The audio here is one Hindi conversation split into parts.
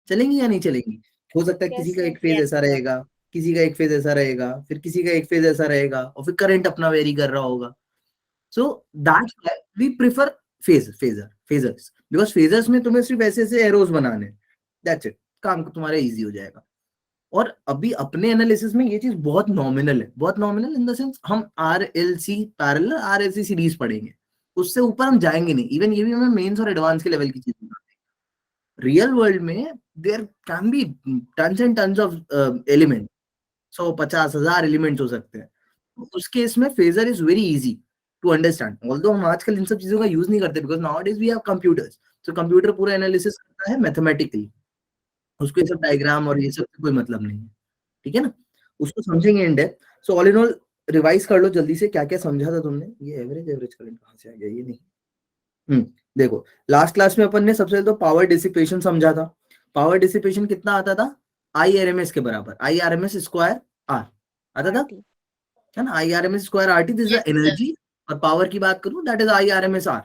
चलेंगी या नहीं चलेंगी? हो सकता है किसी का एक फेज ऐसा रहेगा, किसी का एक फेज ऐसा रहेगा, फिर किसी का एक फेज ऐसा रहेगा, और फिर करंट अपना वेरी कर रहा होगा. So that's why we prefer phasors, because phasors में तुम्हें सिर्फ ऐसे ऐसे एरोज बनाने, दैट्स इट, काम तुम्हारा इजी हो जाएगा. और अभी अपने एनालिसिस में ये चीज बहुत नॉमिनल है, बहुत नॉमिनल इन द सेंस हम आरएलसी पैरेलल, आरएलसी सीरीज पढ़ेंगे, उससे ऊपर हम जाएंगे नहीं. इवन ये भी हमें मेंस और एडवांस के लेवल की चीज बताते हैं. रियल वर्ल्ड में there can be tons and tons of element, 150,000 elements हो सकते हैं. उस केस में phasor is very easy to understand, although हम आजकल इन सब चीजों का यूज नहीं करते, because nowadays we have computers. तो कंप्यूटर पूरा एनालिसिस करता है मैथमेटिकली, उसको ये सब डायग्राम और ये सब से कोई मतलब नहीं है. ठीक है ना, उसको समझेंगे in depth. So all in all revise कर लो जल्दी से, क्या क्या समझा था तुमने. ये एवरेज एवरेज करंट कहाँ से आ गया, ये नहीं. देखो लास्ट क्लास में अपन ने सबसे पहले तो पावर डिसिपेशन समझा था. पावर डिसिपेशन कितना आता था, आई आर एम एस के बराबर, I R M S square R आता था, है ना. I R M S square R T, this is energy. और पावर की बात करूं, that is I R M S R.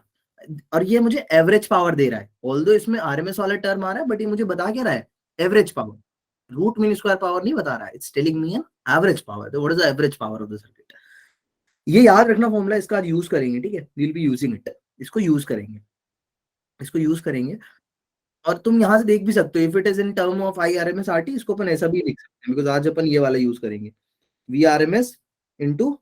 और ये मुझे एवरेज पावर दे रहा है, ऑल्दो इसमें आरएमएस वाला टर्म आ रहा है, बट ये मुझे बता क्या रहा है, average power. Root mean square power नहीं बता रहा है, it's telling me an average power. तो what is the average power of the circuit. ये याद रखना फॉर्मूला, इसका आज यूज करेंगे. ठीक है, we will be using it, इसको यूज करेंगे, इसको यूज करेंगे. और तुम यहाँ से देख भी सकते हो, if it is in term of I R M S R T, इसको अपन ऐसा भी लिख सकते हैं, बिकॉज आज अपन ये वाला यूज करेंगे, V R M S into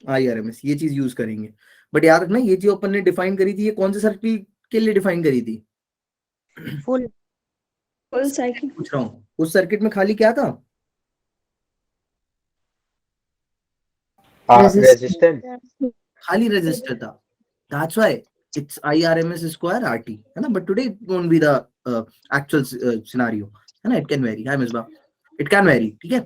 I R M S, ये चीज यूज करेंगे. बट याद रखना, ये जो अपन ने डिफाइन करी थी, ये कौन से सर्किट के लिए डिफाइन करी थी, फुल साइकिल पूछ रहा हूँ. उस सर्किट में खाली क्या था, रेजिस्टेंस, खाली रेजिस्टर था. That's why it's IRMS square RT, है ना. But today it won't be the actual scenario, है ना. It can very, hi Misbah, it can very. ठीक है,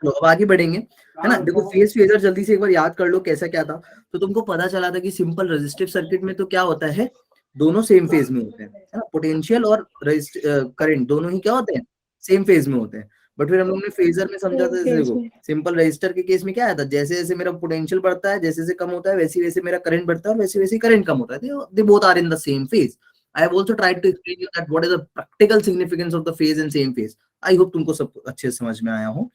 तो अब आगे बढ़ेंगे, है ना. देखो फेज फेजर जल्दी से एक बार याद कर लो कैसा क्या था. तो तुमको पता चला था कि सिंपल रेजिस्टिव सर्किट में तो क्या होता है, दोनों सेम फेज में होते हैं, है ना. पोटेंशियल और करंट दोनों ही क्या होते हैं, सेम फेज में होते हैं. बट फिर हम लोग ने फेजर में समझा था, जैसे देखो सिंपल रजिस्टर के केस में क्या आया था, जैसे जैसे मेरा पोटेंशियल बढ़ता है, जैसे जैसे कम होता है, वैसे वैसे मेरा करंट बढ़ता है, और वैसे वैसे करंट कम होता है. They both are in the same phase. I have also tried to explain you that what is the practical significance of the phase and same phase. I hope तुमको सब अच्छे से समझ में आया हो.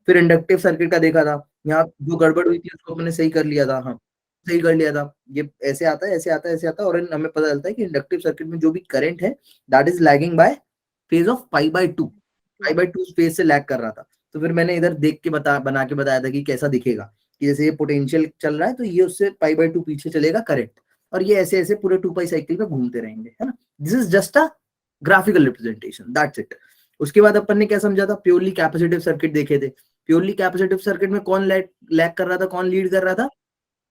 फिर इंडक्टिव सर्किट का देखा था, यहाँ जो गड़बड़ हुई थी उसको हमने सही कर लिया था. हाँ, सही कर लिया था. ये ऐसे आता है, ऐसे आता है, ऐसे आता है, और हमें पता चलता है कि इंडक्टिव सर्किट में जो भी करंट है, that is lagging by phase of π/2, π/2 phase से लैग कर रहा था. तो फिर मैंने इधर देख के बना के बताया था कि कैसा दिखेगा, कि जैसे ये पोटेंशियल चल रहा है, तो ये उससे π/2 पीछे चलेगा करंट, और ये ऐसे ऐसे पूरे 2π साइकिल में घूमते रहेंगे, है ना. This is just a graphical representation, that's it. उसके बाद अपन ने क्या समझा था, प्योरली कैपेसिटिव सर्किट देखे थे. प्योरली कैपेसिटिव सर्किट में कौन लैग कर रहा था, कौन लीड कर रहा था,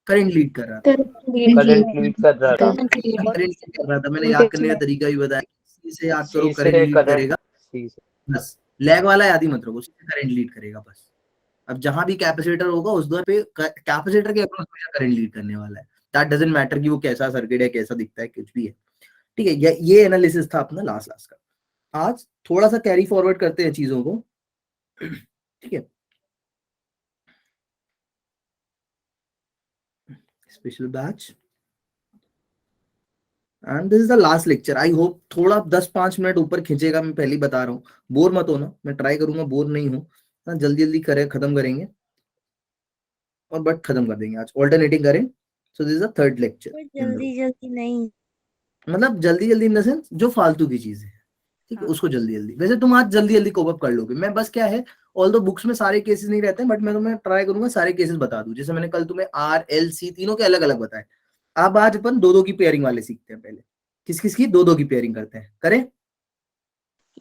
करंट लीड कर रहा था. करंट लीड कर रहा था, करंट लीड कर रहा था. मैंने याद करने का तरीका भी बताया, सी से याद करो, सी करंट से लीड करेगा, सी से बस. लैग वाला याद ही मत रखो, उससे करंट लीड करेगा बस. अब जहां भी कैपेसिटर होगा उस दर पे कैपेसिटर के अक्रॉस में करंट लीड करने वाला है. दैट डजंट मैटर कि वो कैसा सर्किट है, कैसा दिखता है, कुछ भी है. ठीक है, ये एनालिसिस था अपना लास्ट का. आज थोड़ा सा कैरी फॉरवर्ड करते हैं चीजों को. ठीक है, special batch, and this is the last lecture. I hope थोड़ा 10-5 मिनट ऊपर खींचेगा, मैं पहले ही बता रहा हूँ. बोर मत होना, मैं ट्राई करूंगा बोर नहीं हूँ. जल्दी जल्दी करें, खत्म करेंगे, और बट खत्म कर देंगे आज, ऑल्टरनेटिंग करें. So this is the third lecture. जल्दी जल्दी नहीं, मतलब जल्दी जल्दी इन द सेंस जो फालतू की चीज है, ठीक है, उसको जल्दी जल्दी. वैसे तुम आज जल्दी जल्दी कोप अप कर लोगे. मैं बस क्या है, ऑल्दो बुक्स में सारे केसेस नहीं रहते हैं, बट मैं तुम्हें ट्राई करूंगा सारे केसेस बता दूं. जैसे मैंने कल तुम्हें आर एल सी तीनों के अलग अलग बताए. अब आज अपन दो दो की पेयरिंग वाले सीखते हैं. पहले किस किस की दो दो की पेयरिंग करते हैं, करें.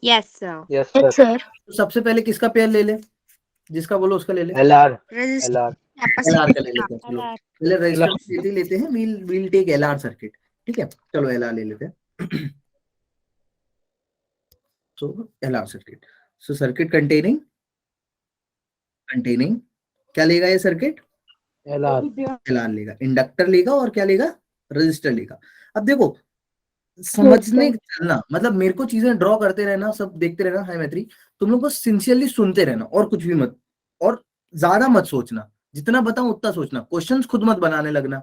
यस सर, यस सर, तो सबसे पहले किसका पेयर ले ले, जिसका बोलो उसका ले ले. एलआर एलआर का ले लेते हैं. चलो पहले रजिस्टर लेते हैं, वील टेक एलआर सर्किट. ठीक है, चलो एलआर ले लेते हैं. So LR circuit. So circuit containing क्या लेगा ये सर्किट, एलआर LR लेगा, इंडक्टर लेगा, और क्या लेगा, रजिस्टर लेगा. अब देखो समझने चलना, मतलब मेरे को चीजें ड्रॉ करते रहना, सब देखते रहना. हाय मैत्री, तुम लोग को सिंसियरली सुनते रहना, और कुछ भी मत, और ज्यादा मत सोचना. जितना बताऊं उतना सोचना. क्वेश्चंस खुद मत बनाने लगना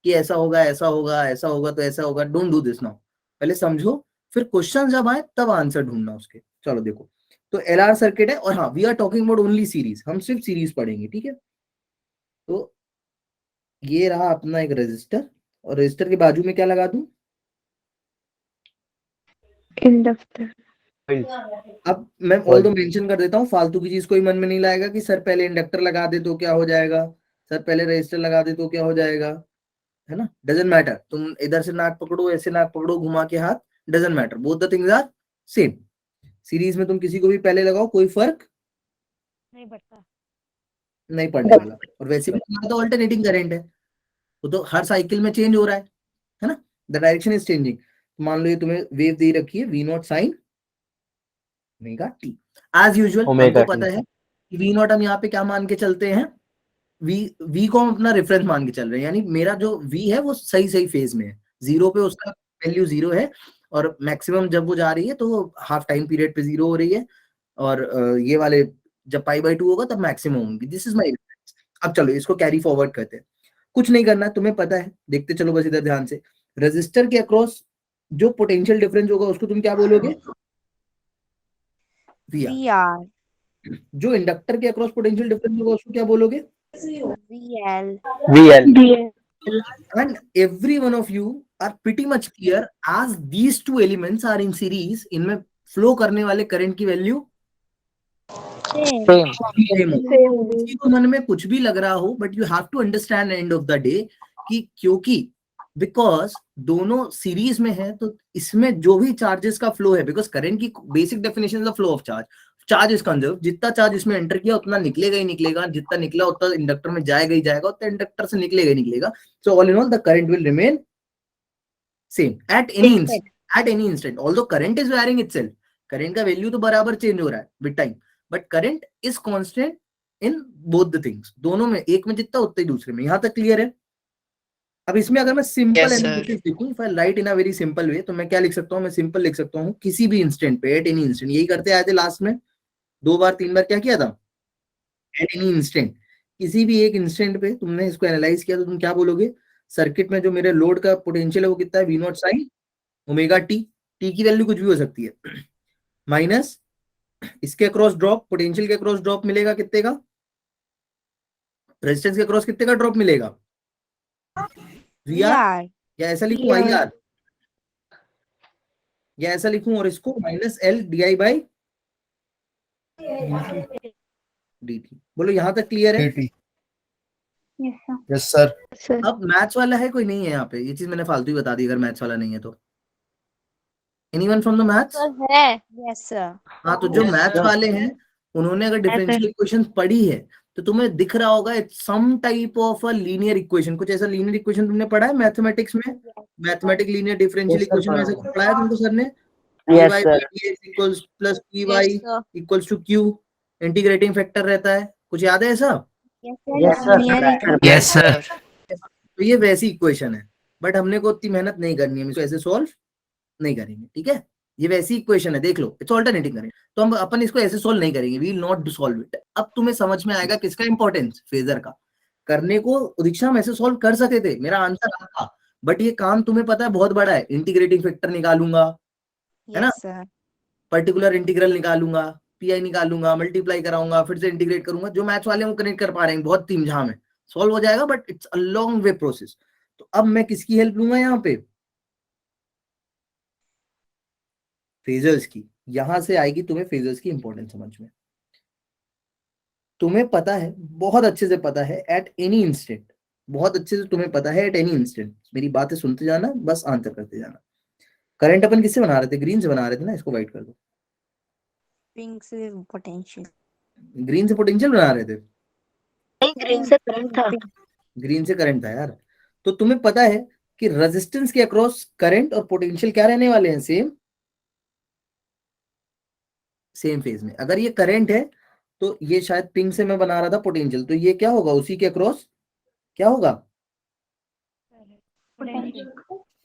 कि ऐसा होगा, ऐसा होगा, ऐसा होगा, तो ऐसा होगा. Don't do this now. पहले समझो, फिर क्वेश्चन जब आए तब आंसर ढूंढना उसके। चलो देखो, तो LR सर्किट है, और हाँ we are talking about only series, हम सिर्फ सीरीज पढ़ेंगे, ठीक है। तो ये रहा अपना एक रेजिस्टर, और रेजिस्टर के बाजू में क्या लगा दूं, इंडक्टर। अब मैं ऑल दो मेंशन कर देता हूँ, फालतू की चीज कोई मन में नहीं लाएगा कि सर पहले इंडक्टर लगा दे तो क्या हो जाएगा, सर पहले रेजिस्टर लगा दे तो क्या हो जाएगा, है ना। डजंट मैटर, तुम इधर से नाक पकड़ो, ऐसे नाक पकड़ो, घुमा के हाथ, doesn't matter, both the things are same. Series में तुम किसी को भी पहले लगाओ, कोई फर्क नहीं पड़ता। नहीं पड़ने वाला। और वैसे भी तुम्हारा तो अल्टरनेटिंग करंट है, वो तो हर साइकिल में चेंज हो रहा है ना, द डायरेक्शन इज चेंजिंग। मान लो ये तुम्हें वेव दे रखी है V0 sine omega t, as usual हमको पता है कि V0 हम यहाँ पे क्या मान के चलते हैं, V को हम अपना रेफरेंस मान के चल रहे हैं, यानी मेरा जो V है वो सही सही फेज में है, जीरो पे उसका वैल्यू जीरो है, और मैक्सिमम जब वो जा रही है तो हाफ टाइम पीरियड पे जीरो हो रही है, और ये वाले जब π/2 होगा तब मैक्सिमम होंगी। This is my reference. अब चलो इसको कैरी फॉरवर्ड करते हैं, कुछ नहीं करना, तुम्हें पता है, देखते चलो बस इधर ध्यान से। रेजिस्टर के अक्रॉस जो पोटेंशियल डिफरेंस होगा उसको तुम क्या बोलोगे, VR। जो इंडक्टर के अक्रॉस पोटेंशियल डिफरेंस होगा उसको क्या बोलोगे, VL। and every one of you are pretty much clear as these two elements are in series, इनमें फ्लो करने वाले करंट की वैल्यू सेम। सेम हो। किसी को मन में कुछ भी लग रहा हो, but you have to understand end of the day कि क्योंकि बिकॉज दोनों सीरीज में है, तो इसमें जो भी चार्जेस का फ्लो है, बिकॉज करंट की basic definition flow of charge, charge is conserve, जितना चार्ज इसमें एंटर किया उतना निकलेगा ही निकलेगा, जितना निकला उतना इंडक्टर में जाएगा ही जाएगा, उतना इंडक्टर से निकलेगा ही निकलेगा। So all in all the current will remain same at any instant, although current is varying itself, current का वैल्यू तो बराबर चेंज हो रहा है with time, but current is constant in both the things, दोनों में, एक में जितना उतना ही दूसरे में। यहां तक क्लियर है। अब इसमें अगर मैं सिंपल एनालिसिस लिखूं, if I right in a very simple way, तो मैं क्या लिख सकता हूं, मैं सिंपल लिख सकता हूं, किसी भी इंस्टेंट पे, एट एनी इंस्टेंट, यही करते आए थे लास्ट में 2 बार 3 बार, क्या किया था, एट एनी इंस्टेंट, किसी भी एक इंस्टेंट पे तुमने इसको एनालाइज किया तो तुम क्या बोलोगे, सर्किट में जो मेरे लोड का पोटेंशियल है वो कितना है, V0 sine omega T, T की वैल्यू कुछ भी हो सकती है, माइनस इसके अक्रॉस ड्रॉप, पोटेंशियल के अक्रॉस ड्रॉप मिलेगा कितने का, रेजिस्टेंस के अक्रॉस कितने का ड्रॉप मिलेगा, VR, या ऐसा लिखूं IR, या ऐसा लिखूं और इसको -L DI/dt। बोलो यहां तक क्लियर है। Yes sir. अब मैथ्स वाला है कोई, नहीं है यहाँ पे, ये चीज मैंने फालतू ही बता दी, अगर मैथ्स वाला नहीं है तो। Anyone from the maths? है। Yes sir. हाँ, तो जो मैथ्स वाले हैं उन्होंने अगर डिफरेंशियल इक्वेशन पढ़ी है तो तुम्हें दिख रहा होगा it's some type of a linear equation, कुछ ऐसा लीनियर इक्वेशन तुमने पढ़ा है मैथमेटिक्स में, मैथमेटिक लीनियर डिफरेंशियल इक्वेशन में ऐसा कुछ पढ़ाया तुमको सर ने, Yes, sir. Equals plus py equals to q, integrating factor रहता है, कुछ याद है ऐसा? Yes sir. तो ये वैसी इक्वेशन है, बट हमने को उतनी मेहनत नहीं करनी है, इसको ऐसे सॉल्व नहीं करेंगे, ठीक है। ये वैसी इक्वेशन है, देख लो, इट्स ऑल्टरनेटिंग करेंगे, तो हम अपन इसको ऐसे सॉल्व नहीं करेंगे, we will not solve it. अब तुम्हें समझ में आएगा किसका इंपॉर्टेंस, फेजर का। करने को दीक्षा हम ऐसे सॉल्व कर सकते थे, मेरा आंसर आता, बट ये काम तुम्हें पता है बहुत बड़ा है, इंटीग्रेटिंग फैक्टर निकालूंगा, है ना, पर्टिकुलर इंटीग्रल निकालूंगा, पीआई निकालूंगा, मल्टीप्लाई कराऊंगा, फिर से इंटीग्रेट करूंगा, जो मैथ्स वाले वो कनेक्ट कर पा रहे हैं, बहुत तीमझाम है, सॉल्व हो जाएगा, but it's a long way process. तो अब मैं किसकी हेल्प लूंगा यहाँ पे, फेजर्स की। यहां से आएगी तुम्हें फेजर्स की इंपॉर्टेंस समझ में। तुम्हें पता है, बहुत अच्छे से पता है, एट एनी इंस्टेंट, बहुत अच्छे से तुम्हें पता है एट एनी इंस्टेंट, मेरी बातें सुनते जाना, बस आंसर करते जाना। करंट अपन किससे बना रहे थे, ग्रीन से बना रहे थे ना, इसको वाइट कर दो, पिंक से पोटेंशियल, ग्रीन से पोटेंशियल बना रहे थे, ग्रीन से करंट था, ग्रीन से करंट था यार। तो तुम्हें पता है कि रेजिस्टेंस के अक्रॉस करंट और पोटेंशियल क्या रहने वाले हैं, सेम फेज में। अगर ये करंट है तो ये शायद पिंक से मैं बना रहा था पोटेंशियल, तो ये क्या होगा, उसी के अक्रॉस क्या होगा,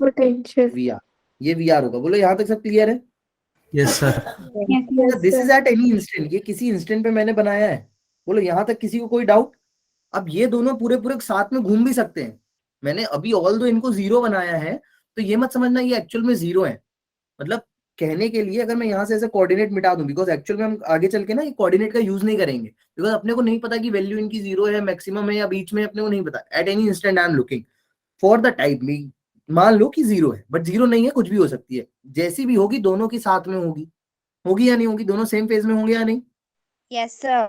पोटेंशियल। VR, ये VR होगा। बोलो यहां तक सब क्लियर है? Yes sir. This is eight any instant, ये किसी इंस्टेंट पे मैंने बनाया है। बोलो यहां तक किसी को कोई डाउट? अब ये दोनों पूरे पूरे साथ में घूम भी सकते हैं, मैंने अभी ऑल दो इनको जीरो बनाया है, तो ये मत समझना ये एक्चुअल में जीरो है, मतलब कहने के लिए अगर मैं यहाँ से ऐसे कोऑर्डिनेट मिटा दूं, बिकॉज एक्चुअल में हम आगे चल के ना ये कोऑर्डिनेट का यूज नहीं करेंगे, बिकॉज अपने को नहीं पता कि वैल्यू इनकी 0 है, मैक्सिमम है या बीच में, अपने को नहीं पता। Eight any instant I am looking for the type में, मान लो कि 0 है, बट 0 नहीं है, कुछ भी हो सकती है, जैसी भी होगी दोनों की साथ में होगी या नहीं होगी, दोनों सेम फेज में होंगे या नहीं। Yes, sir.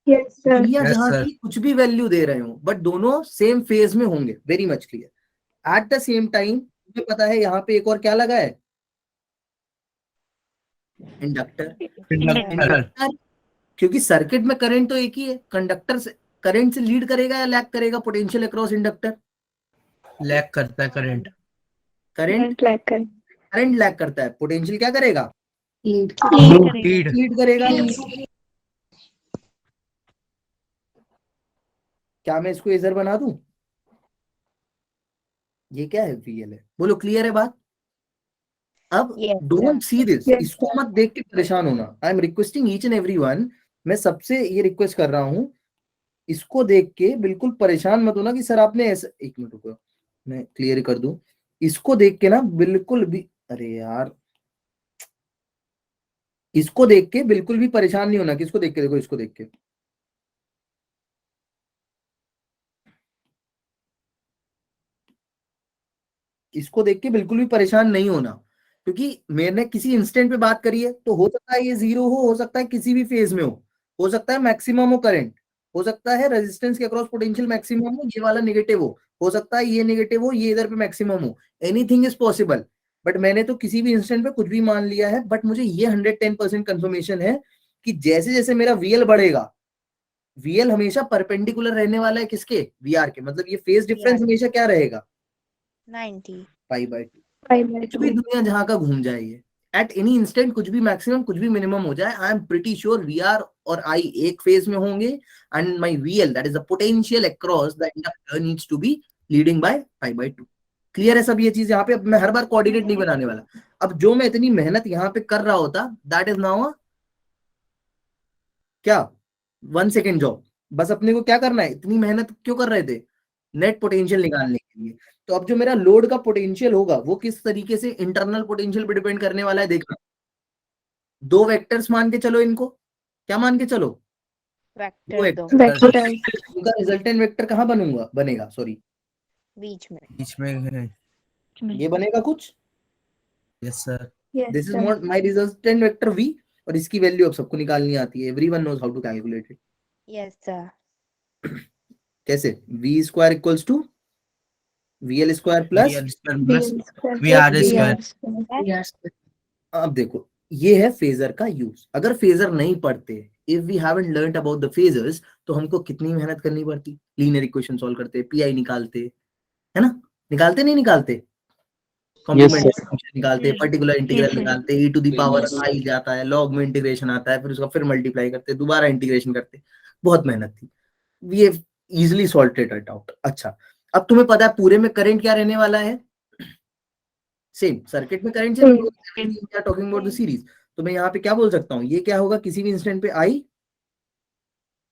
Yes, sir. दुनिया Yes, जहां sir. की कुछ भी वैल्यू दे रहे हो, बट दोनों सेम फेज में होंगे, very much clear. At the same time तुम्हें पता है यहाँ पे एक और क्या लगा है, इंडक्टर। इंडक्टर क्योंकि सर्किट में करंट तो एक ही है, कंडक्टर से करंट से लीड करेगा या लैग करेगा पोटेंशियल अक्रॉस इंडक्टर? लैग करता है करंट। करंट लैग करता है, पोटेंशियल क्या करेगा? लीड। लीड करेगा। क्या मैं इसको इधर बना दूं? ये क्या है? वीएल है। बोलो क्लियर है बात? अब Yes, don't sir. See this, Yes, इसको मत देख के परेशान होना। I am requesting each and everyone, मैं सबसे ये रिक्वेस्ट कर रहा हूं, इसको देख के बिल्कुल परेशान मत होना कि सर आपने ऐसा, एक मिनट रुको मैं क्लियर कर दूं। इसको देख के ना बिल्कुल भी, अरे यार, इसको देख के बिल्कुल भी परेशान नहीं होना। किसको देख के? देखो इसको देख के, इसको देख के बिल्कुल भी परेशान नहीं होना, क्योंकि मैंने किसी इंस्टेंट पे बात करी है, तो हो सकता है ये 0 हो सकता है किसी भी फेज में हो सकता है मैक्सिमम हो करंट, हो सकता है रेजिस्टेंस के अक्रॉस पोटेंशियल मैक्सिमम हो, ये वाला नेगेटिव हो सकता है ये नेगेटिव हो, ये इधर पे मैक्सिमम हो, एनीथिंग इज पॉसिबल। बट मैंने तो किसी भी इंस्टेंट पे कुछ भी मान लिया है, बट मुझे ये 110% कंफर्मेशन है कि जैसे जैसे मेरा वीएल बढ़ेगा, वीएल हमेशा परपेंडिकुलर रहने वाला है किसके? वीआर के। मतलब ये फेज डिफरेंस हमेशा क्या रहेगा? 90. π/2। Pi by कुछ भी 2. दुनिया जहां का घूम जाए, ये एट एनी इंस्टेंट कुछ भी मैक्सिमम कुछ भी मिनिमम हो जाए, I am pretty sure V R और आई एक फेज में होंगे, and my VL that is the potential across the inductor needs to be leading by π/2। Clear है सब ये चीज? यहाँ पे अब मैं हर बार कोऑर्डिनेट नहीं बनाने वाला। अब जो मैं इतनी मेहनत यहाँ पे कर रहा होता, दैट इज नाउ क्या 1 सेकेंड जॉब। बस अपने को क्या करना है, इतनी मेहनत क्यों कर रहे थे? नेट पोटेंशियल निकालने के लिए। तो अब जो मेरा लोड का पोटेंशियल होगा वो किस तरीके से इंटरनल पोटेंशियल पे डिपेंड करने वाला है, देखना। 2 वेक्टर्स मान के चलो इनको, क्या मान के चलो? दो Vector 2. वेक्टर। Vector. उनका रिजल्टेंट वेक्टर कहाँ बनेगा? सॉरी, बीच में. बीच में है। ये बनेगा कुछ। Yes sir. Yes, this is sir. My resultant vector v, और इसकी वैल्यू अब सबको निकालनी आती है। Everyone knows how to calculate it. Yes, sir. कैसे? v square equals to vl square plus plus VL square VR plus square. VR square. अब देखो, ये है फेजर का यूज। अगर फेजर नहीं पढ़ते, if we haven't learned about the phasors, तो हमको कितनी मेहनत करनी पड़ती? लीनियर इक्वेशन सॉल्व करते, पीआई निकालते, है ना? निकालते नहीं निकालते? कॉम्प्लीमेंट्री फंक्शन निकालते, पर्टिकुलर इंटीग्रल निकालते, e to the power i जाता है, लॉग में इंटीग्रेशन आता है, फिर उसका फिर मल्टीप्लाई करते, दोबारा इंटीग्रेशन करते। बहुत मेहनत थी। We have easily sorted it out. अच्छा, अब तुम्हें पता है पूरे में करंट क्या रहने वाला है? सेम सर्किट में करंट से टॉकिंग अबाउट द सीरीज। तो मैं यहाँ पे क्या बोल सकता हूँ, ये क्या होगा किसी भी इंस्टेंट पे आई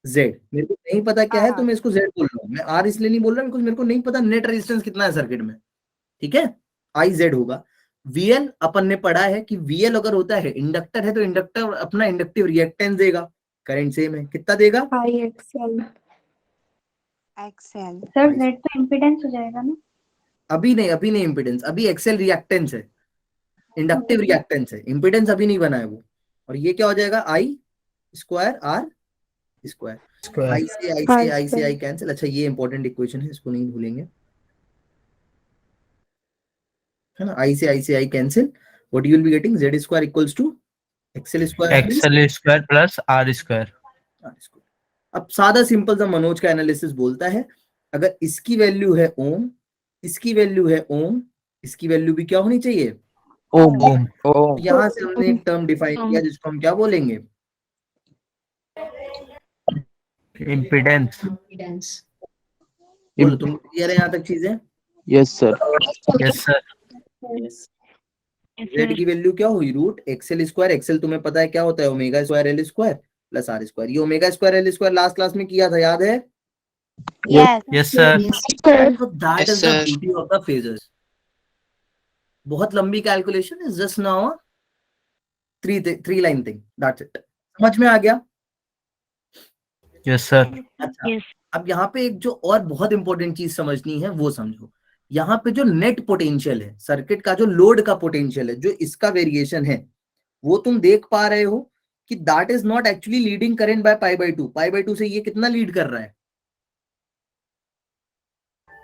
जेड। मेरे को नहीं पता क्या है, तो मैं इसको जेड बोल रहा हूँ। मैं आर इसलिए नहीं बोल रहा बिकॉज मेरे को नहीं पता नेट रेजिस्टेंस कितना है सर्किट में। ठीक है, आई जेड होगा। वीएल अपन ने पढ़ा है कि वीएल अगर होता है इंडक्टर है, तो इंडक्टर अपना इंडक्टिव रिएक्टेंस देगा। करंट सेम है, कितना देगा? Pi XL. XL. Sir, Z तो impedance हो जाएगा ना? अभी नहीं इंपिडेंस, अभी एक्सेल रिएक्टेंस है, इंडक्टिव रिएक्टेंस है, इंपिडेंस अभी नहीं बना है वो। और ये क्या हो जाएगा? आई स्क्वायर आर स्क्वायर। आई से आई कैंसिल। अच्छा, ये इंपॉर्टेंट इक्वेशन है, इसको नहीं भूलेंगे, है ना? आई से I cancel. What you will be getting? Z square equals to XL square plus R square. अब सादा सिंपल सा मनोज का एनालिसिस बोलता है, अगर इसकी वैल्यू है ओम, इसकी वैल्यू है ओम, इसकी वैल्यू भी क्या होनी चाहिए? ओम। यहां से हमने एक टर्म डिफाइन किया जिसको हम क्या बोलेंगे? इम्पीडेंस। बोलो, तुम क्लियर है यहाँ तक चीजें? Yes sir. Yes sir. Z की वैल्यू क्या हुई? Root XL square. एक्सएल तुम्हें पता है क्या होता है? Omega square L square plus R square. ये omega square L square last class में किया था, याद है? Yes. Yes sir. So that is the beauty of the phases. बहुत लंबी कैलकुलेशन है, just now three line thing, that's it. समझ में आ गया? Yes, sir. अच्छा, Yes. अब यहाँ पे एक जो और बहुत इंपॉर्टेंट चीज समझनी है वो समझो। यहाँ पे जो नेट पोटेंशियल है सर्किट का, जो लोड का पोटेंशियल है, जो इसका वेरिएशन है, वो तुम देख पा रहे हो कि that is not actually leading current by pi by 2। Pi by 2 से ये कितना लीड कर रहा है?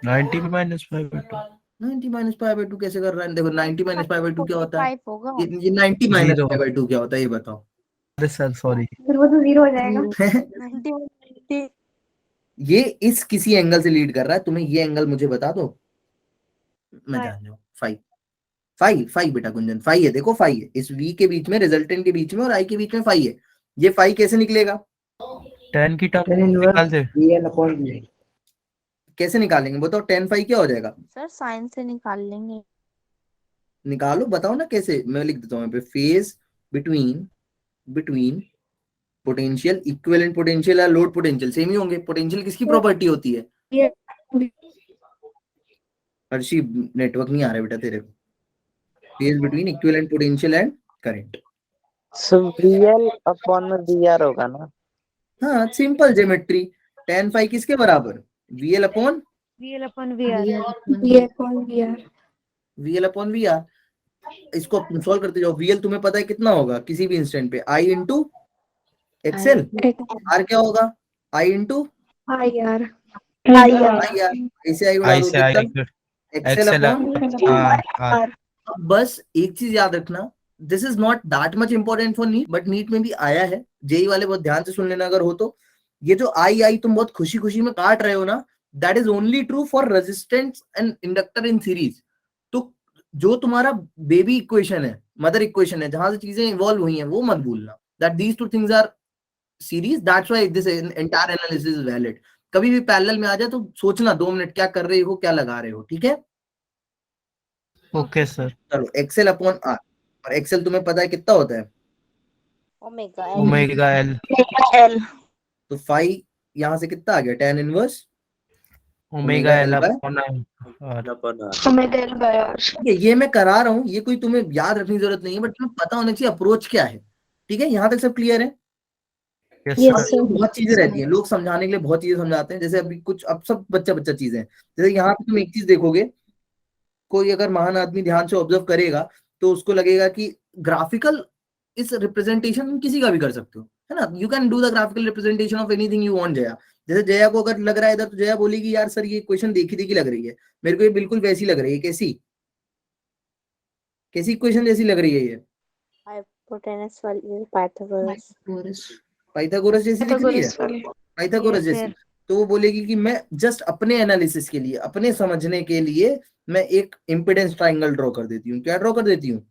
90 minus 5/2. 90 माइनस पाई बाय 2 कैसे कर रहा है? देखो 90 माइनस पाई बाय 2 क्या होता है? 45 होगा। ये 90 माइनस Zero. पाई बाय 2 क्या होता है ये बताओ? Yes, sir. Sorry. फिर वो तो 0 हो जाएगा। 90 ये इस किसी एंगल से लीड कर रहा है, तुम्हें ये एंगल मुझे बता दो, मैं Phi. जान जाऊं। फाई बेटा गुंजन, फाई है, देखो फाई है, इस वी के बीच में, रिजल्टेंट के बीच में और आई के बीच में फाई है। ये फाई कैसे निकलेगा? 10 की टर्म निकाल दे. कैसे निकालेंगे बताओ? 10 फाई क्या हो जाएगा? सर साइन से निकाल लेंगे। निकालो, बताओ ना कैसे। मैं लिख देता हूँ यहाँ पे, phase between potential, equivalent potential या लोड पोटेंशियल सेम ही होंगे। पोटेंशियल किसकी प्रॉपर्टी होती है? हर्षी नेटवर्क नहीं आ रहा बेटा तेरे को। Phase between equivalent potential and current. So VL upon VR होगा ना? हाँ, सिंपल ज्योमेट्री। tan फाई किसके बराबर? VL upon VL upon VR. VL upon VR. VL upon VR। इसको सॉल्व करते जाओ। VL तुम्हें पता है कितना होगा किसी भी इंस्टेंट पे? I into XL. R क्या होगा? I into IR. IR। ऐसे आई उड़ा I दो से I कितना? X L XL upon. R. बस एक चीज याद रखना, this is not that much important for NEET, but NEET में भी आया है। जेई वाले बहुत ध्यान से सुन लेना अगर हो तो। ये जो आई तुम बहुत खुशी खुशी में काट रहे हो ना, that is only true for resistance and inductor in series. तो जो तुम्हारा बेबी इक्वेशन है, मदर इक्वेशन है, जहां से चीजें इवॉल्व हुई हैं, वो मत भूलना, that these two things R series, that's why this entire analysis is valid. कभी भी पैरेलल में आ जाए तो सोचना 2 मिनट क्या कर रहे हो, क्या लगा रहे हो, ठीक है? Okay, sir. चलो, एक्सएल अपॉन आर, और एक्सएल तुम्हें पता है कितना होता है? Omega Omega L. एल। तो फाई यहां से कितना आ गया? tan inverse Omega L by upon R. Omega L by R. ठीक है, ये मैं करा रहा हूँ, ये कोई तुम्हें याद रखने की जरूरत नहीं है, बट तुम्हें पता होना चाहिए अप्रोच क्या है। ठीक है, यहाँ तक सब क्लियर है? Yes, Yes, sir. sir. बहुत चीजें रहती हैं, लोग समझाने के लिए बहुत चीजें समझाते हैं, जैसे अभी कुछ अब सब बच्चा चीजें हैं। जैसे यहाँ पे तुम एक चीज देखोगे, कोई अगर महान आदमी ध्यान से ऑब्जर्व करेगा तो उसको लगेगा कि ग्राफिकल इस रिप्रेजेंटेशन किसी का भी कर सकते हो, है ना? You can do the graphical representation of anything you want. Jaya, जैसे जया को अगर लग रहा है इधर, तो जया बोलेगी यार सर ये इक्वेशन देखी देखी लग रही है, मेरे को ये बिल्कुल वैसी लग रही है। कैसी कैसी इक्वेशन जैसी लग रही है ये? हाइपोटेनस वाली पाइथागोरस। पाइथागोरस जैसी दिख रही है? Pythagoras वाले. पाइथागोरस Yes, जैसी। sir. तो वो बोलेगी कि मैं जस्ट अपने एनालिसिस के लिए, अपने समझने के लिए मैं एक इम्पिडेंस ट्राइंगल ड्रॉ कर देती हूँ। क्या ड्रॉ कर देती हूँ?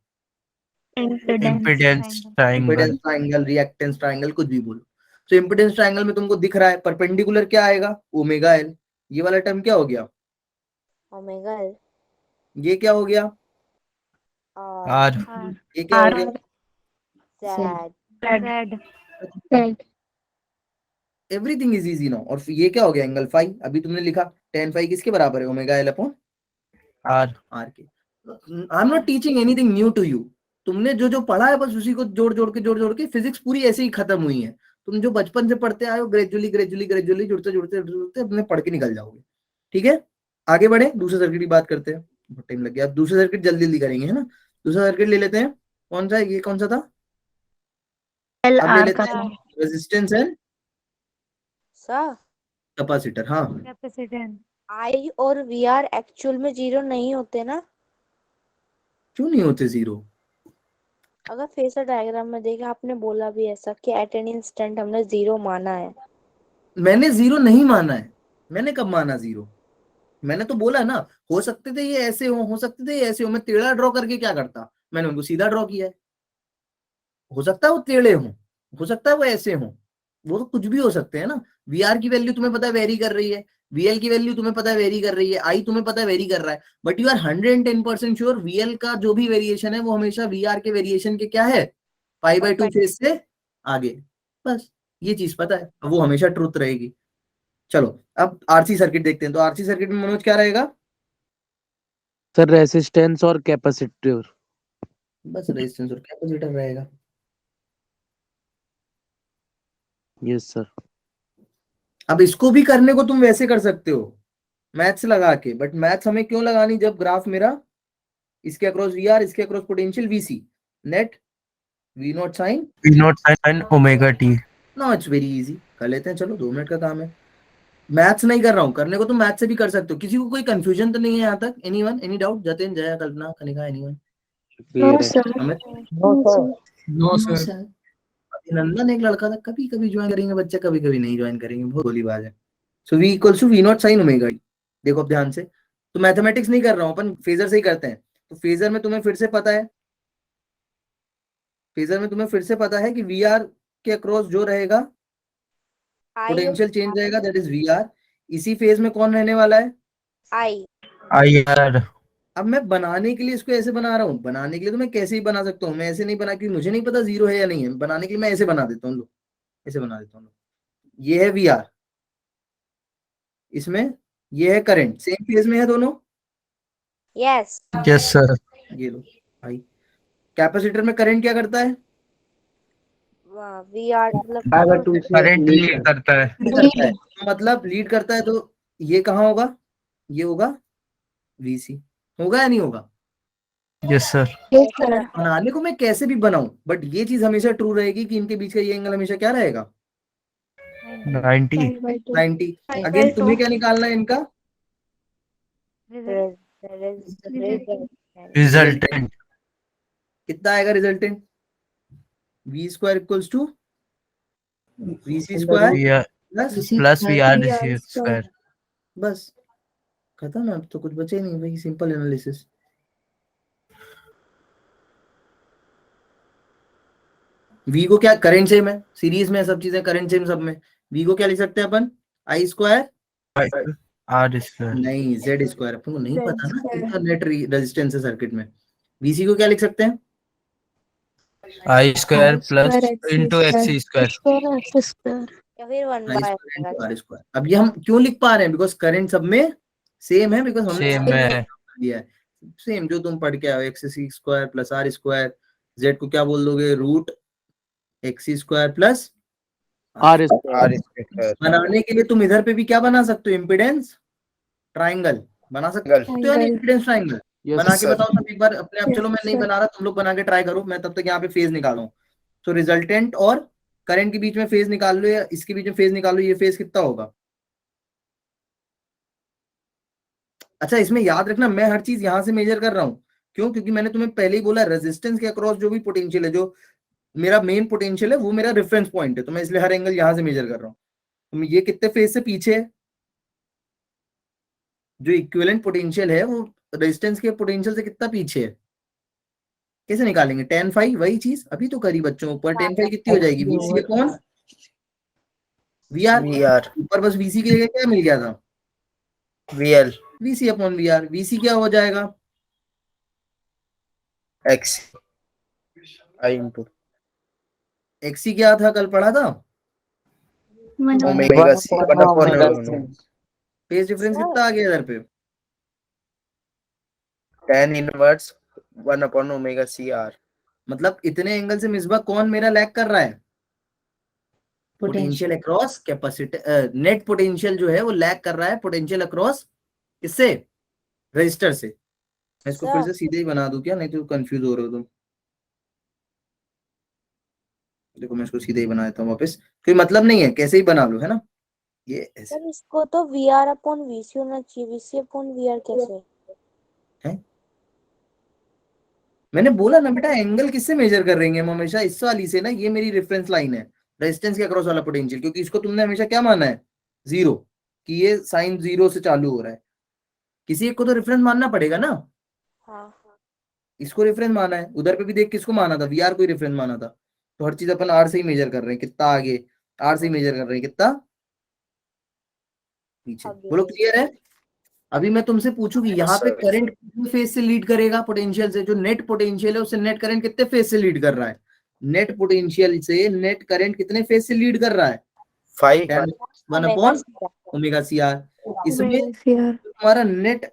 Impedance impedance triangle. Triangle, reactance triangle, कुछ भी बोलो। तो इम्पिडेंस ट्राइंगल में तुमको दिख रहा है परपेंडिकुलर क्या आएगा? Omega L. ये वाला टर्म क्या हो गया? Omega L. ये क्या हो गया? R. ये क्या हो गया? Z. Z. Everything is easy now. और फिर ये क्या हो गया? Angle phi. अभी तुमने लिखा tan फाई किसके बराबर है? Omega L upon R. R के। I am not teaching anything new to you. तुमने जो जो पढ़ा है बस उसी को जोड़ जोड़ के फिजिक्स पूरी ऐसे ही खत्म हुई है। तुम जो बचपन से पढ़ते आए हो, ग्रेजुअली जुड़ते अपने पढ़ के निकल जाओगे। ठीक है, आगे बढ़े, दूसरे सर्किट की बात करते हैं, बहुत टाइम लग गया। अब दूसरे सर्किट जल्दी जल्दी करेंगे, है ना? दूसरा सर्किट ले लेते हैं। कौन सा है ये? कौन सा था? L अब ले R लेते का हैं रेजिस्टेंस एंड सर कैपेसिटर। हाँ, कैपेसिटेंस. आई और वी आर एक्चुअल में जीरो नहीं होते ना? क्यों नहीं होते जीरो? अगर फेसर डायग्राम में देखे, आपने बोला भी ऐसा कि एट एन इंस्टेंट हमने जीरो माना है। मैंने जीरो नहीं माना है। मैंने कब माना जीरो? मैंने तो बोला ना, हो सकते थे ये ऐसे हो सकते थे ये ऐसे हो। मैं टेढ़ा ड्रॉ करके क्या करता? मैंने उनको सीधा ड्रॉ किया है। हो सकता है वो टेढ़े हो सकता है वो ऐसे हो, वो तो कुछ भी हो सकते हैं ना। वीआर की वैल्यू तुम्हें पता है वेरी कर रही है, वीएल की वैल्यू तुम्हें पता है वेरी कर रही है, आई तुम्हें पता है वेरी कर रहा है, but you are 110% sure V L का जो भी वेरिएशन है वो हमेशा वीआर के वेरिएशन के क्या है? पाई बाय 2 फेज से आगे। बस ये चीज पता है, वो हमेशा ट्रूथ रहेगी। चलो अब आरसी सर्किट देखते हैं। तो आरसी सर्किट में मनोज क्या रहेगा? सर रेसिस्टेंस और कैपेसिटर. बस रेजिस्टेंस और कैपेसिटर रहेगा। Yes sir. अब इसको भी करने को तुम वैसे कर सकते हो मैथ्स लगा के, बट मैथ्स हमें क्यों लगानी जब ग्राफ मेरा इसके अक्रॉस वी आर, इसके across potential V C, net V not sine V naught sin omega t. No, it's very easy, कर लेते हैं, चलो 2 मिनट का काम है। मैथ्स नहीं कर रहा हूँ, करने को तुम मैथ्स से भी कर सकते हो। किसी को कोई कंफ्यूजन तो नहीं है यहाँ तक? Anyone, any doubt? Jatin, Jaya, Kalpana, Kanika, anyone? No sir. Amit? No sir. No sir. Abhinandan एक लड़का था, कभी कभी ज्वाइन करेंगे बच्चे, कभी कभी नहीं ज्वाइन करेंगे, बहुत गोली बात है। So v equals to V not sine omega T. देखो अब ध्यान से, तो मैथमेटिक्स नहीं कर रहा हूँ, अपन फेजर से ही करते हैं। तो फेजर में तुम्हें फिर से पता है, फेजर में तुम्हें फिर से पता है कि वी आर के अक्रॉस जो रहेगा पोटेंशियल चेंज रहेगा, दैट इज वी आर। इसी फेज में कौन रहने वाला है? आई। IR. अब मैं बनाने के लिए इसको ऐसे बना रहा हूँ, बनाने के लिए तो मैं कैसे ही बना सकता हूँ, मैं ऐसे नहीं बना, क्योंकि मुझे नहीं पता जीरो है या नहीं है। बनाने के लिए मैं ऐसे बना देता हूँ, लो ऐसे बना देता हूँ। ये है वी आर, इसमें ये है करंट, सेम फेज में है दोनों। यस। Yes sir. ये लो भाई, कैपेसिटर में करंट क्या करता है? वी आर मतलब Current लीड करता है. लीड करता है, मतलब लीड करता है, तो ये कहाँ होगा? ये होगा वीसी, होगा या नहीं होगा? Yes sir. Yes sir. बनाने को मैं कैसे भी बनाऊं, बट ये चीज हमेशा ट्रू रहेगी कि इनके बीच का ये एंगल हमेशा क्या रहेगा? 90. 90। अगेन तुम्हें क्या निकालना है इनका? Resultant. कितना आएगा resultant? V square equals to V C square VR plus, plus VR square. बस खत्म ना, अब तो कुछ बचे नहीं भाई, सिंपल एनालिसिस। वी को क्या, करंट सेम है, सीरीज में सब चीजें करंट सेम सब में। वी को क्या लिख सकते हैं अपन? आई स्क्वायर, R square. नहीं जेड स्क्वायर, अपन को नहीं पता ना कितना नेट रेजिस्टेंस है सर्किट में। वीसी को क्या लिख सकते हैं? I square plus into x square. या फिर 1 I by square into R square. अब ये हम क्यों लिख पा रहे हैं? बिकॉज करंट सब में सेम है, बिकॉज हमने Same है. दिया है सेम, जो तुम पढ़ के आओ, X C square plus R square. Z को क्या बोल दोगे? Root X square plus R square. बनाने के लिए तुम इधर पे भी क्या बना सकते हो? इम्पिडेंस ट्राइंगल बना सकते हो या नहीं? इम्पिडेंस ट्राइंगल बना के बताओ सब एक बार अपने आप। चलो मैं नहीं बना रहा, तुम लोग बना के ट्राई करो, मैं तब तक यहाँ पे फेज निकालूं। तो रिजल्टेंट और करंट के बीच में फेज निकाल लो, या इसके बीच में फेज निकाल लो, ये फेज कितना होगा? अच्छा इसमें याद रखना, मैं हर चीज यहां से मेजर कर रहा हूं, क्यों? क्योंकि मैंने तुम्हें पहले ही बोला, रेजिस्टेंस के अक्रॉस जो भी पोटेंशियल है, जो मेरा मेन पोटेंशियल है, वो मेरा रेफरेंस पॉइंट है, तो मैं इसलिए हर एंगल यहां से मेजर कर रहा हूँ। तो ये कितने फेज से पीछे है? जो इक्विवेलेंट पोटेंशियल है वो रेजिस्टेंस के पोटेंशियल से कितना पीछे है? कैसे निकालेंगे? tan फाई, वही चीज अभी तो करी बच्चों, ऊपर tan फाई कितनी हो जाएगी? VC upon VR. ऊपर बस वीसी की जगह क्या मिल गया था? VL VC upon VR. VC क्या हो जाएगा? X I into एक्सी क्या था, कल पढ़ा था? omega C 1 upon phase difference कितना आ गया इधर पे? tan inverse 1 upon omega C R। मतलब इतने एंगल से मिसबा कौन मेरा लैग कर रहा है? Potential across capacitor, net potential जो है वो लैग कर रहा है पोटेंशियल अक्रॉस किससे? रजिस्टर से। मैं इसको फिर से सीधे ही बना दूं क्या? नहीं तो कंफ्यूज हो रहे हो तुम। देखो मैं इसको सीधे ही बना देता हूँ वापस, कोई मतलब नहीं है, कैसे ही बना लो, है ना? ये ऐसे सर इसको तो VR अपॉन VC होना चाहिए, VC अपॉन VR कैसे? है। मैंने बोला ना बेटा, एंगल किससे मेजर कर रहे हैं हम हमेशा? इस वाली से ना, ये मेरी रेफरेंस लाइन है, रेजिस्टेंस के अक्रॉस वाला पोटेंशियल, क्योंकि इसको तुमने हमेशा क्या माना है? जीरो, कि ये साइन जीरो से चालू हो रहा है। किसी एक को तो रेफरेंस मानना पड़ेगा ना। हाँ। इसको रेफरेंस माना है, उधर पे भी देख किसको माना था? वीआर को ही रेफरेंस माना था। तो हर चीज अपन आर से ही मेजर कर रहे हैं, कितना आगे आर से ही मेजर कर रहे हैं, कितना पीछे। बोलो क्लियर है? अभी मैं तुमसे पूछूं कि यहाँ पे करंट कितने फेज से लीड करेगा पोटेंशियल से? जो नेट पोटेंशियल है उससे नेट करंट कितने फेज से लीड कर रहा है? नेट पोटेंशियल से नेट करंट कितने फेज से लीड कर रहा है? 5 1 अपॉन ओमेगा सी आर। इसमें तुम्हारा नेट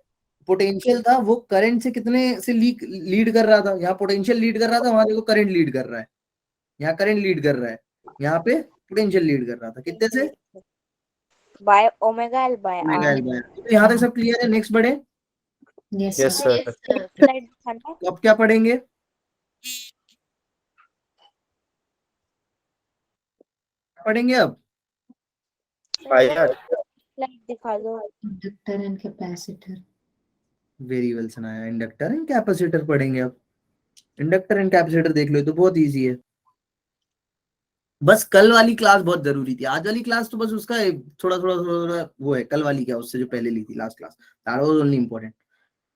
पोटेंशियल था वो करंट से कितने से लीड कर रहा था? यहाँ पोटेंशियल लीड कर रहा था, वहां देखो करंट लीड कर रहा है, यहाँ करंट लीड कर रहा है, यहाँ पे पोटेंशियल लीड कर रहा था कितने से? By omega L by omega R. L by R. तो यहाँ तक सब क्लियर है, नेक्स्ट बढ़े। Yes, Yes, sir. sir. Slide दिखाना। तो अब क्या पढ़ेंगे? पढ़ेंगे अब IR. स्लाइड दिखा दो। Inductor and capacitor. Very well सुनाया। इंडक्टर एंड कैपेसिटर पढ़ेंगे अब। इंडक्टर एंड कैपेसिटर देख लो, तो बहुत इजी है। बस कल वाली क्लास बहुत जरूरी थी, आज वाली क्लास तो बस उसका थोड़ा थोड़ा थोड़ा थोड़ा वो है। कल वाली क्या, उससे जो पहले ली थी last class, that was only important,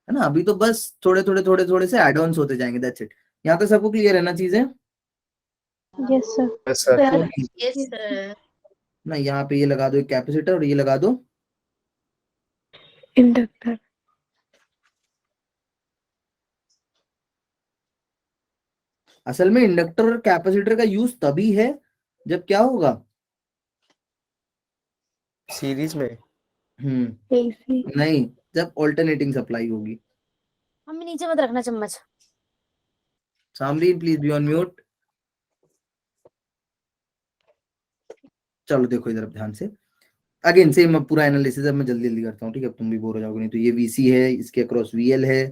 है ना। अभी तो बस थोड़े थोड़े थोड़े थोड़े से एड ऑन्स होते जाएंगे, दैट्स इट। यहाँ तक सबको क्लियर है ना चीजें? Yes, sir. Yes, sir. Yes, sir. ना यहाँ पे ये लगा दो एक कैपेसिटर और ये लगा दो Inductor. असल में इंडक्टर और कैपेसिटर का यूज तभी है जब क्या होगा? Series में. AC. नहीं, जब ऑल्टरनेटिंग सप्लाई होगी। मम्मी नीचे मत रखना चम्मच। सामरीन प्लीज बी ऑन म्यूट। चलो देखो इधर ध्यान से, अगेन सेम पूरा एनालिसिस अब मैं जल्दी जल्दी करता हूँ, ठीक है? अब तुम भी बोर हो जाओगे नहीं। तो ये VC है, इसके अक्रॉस VL है,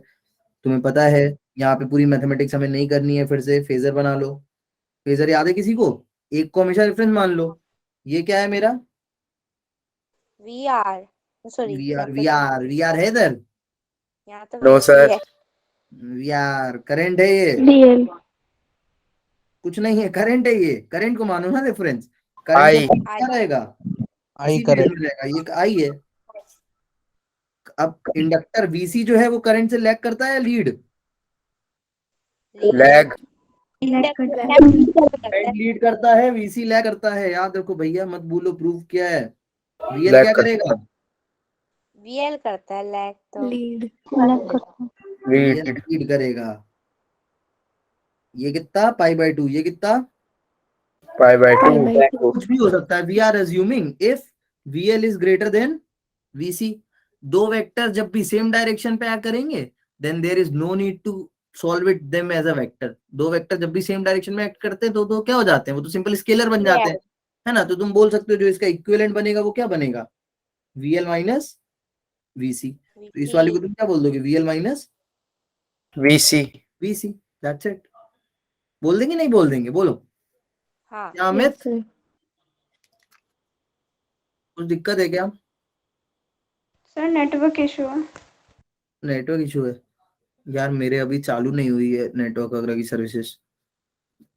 तुम्हें पता है। यहाँ पे पूरी मैथमेटिक्स हमें नहीं करनी है, फिर से फेजर बना लो। फेजर याद है किसी को? एक को हमेशा रेफरेंस मान लो। ये क्या है मेरा? वी आर, सॉरी VR है इधर। यहाँ तो No, VC sir. है। VR करंट है ये, DL. कुछ नहीं है, करंट है ये। करंट को मानो ना रेफरेंस। I. करंट क्या रहेगा? आई इसी करेक्ट। में रहेगा, ये आई है। अब इंडक्टर VC जो है वो करंट से लैग करता है, लीड Lag. लीड करता है, VC लैग करता है। याद रखो भैया, मत भूलो। प्रूफ क्या है? VL Lag क्या करता करेगा? VL करता है, लैग तो Lead. Lead. लीड करेगा। ये कितना? π/2। ये कितना? Pi/2. कुछ भी हो सकता है। We are assuming if VL is greater than VC। C vector जब भी सेम डायरेक्शन पे एक्ट करेंगे, then there is no need to solve it them as a vector. दो वेक्टर जब भी सेम डायरेक्शन में एक्ट करते हैं तो क्या हो जाते हैं? वो तो सिंपल स्केलर बन जाते हैं, है ना। तो तुम बोल सकते हो जो इसका इक्विवेलेंट बनेगा वो क्या बनेगा? VL minus VC। तो इस वाले को तुम क्या बोल दोगे? VL minus VC. VC, that's it. बोल देंगे नहीं बोल देंगे? बोलो। हाँ। क्या अमित, Yes, sir. कुछ दिक्कत है क्या? सर नेटवर्क इशू है। नेटवर्क इशू है यार, मेरे अभी चालू नहीं हुई है नेटवर्क वगैरह की सर्विसेज।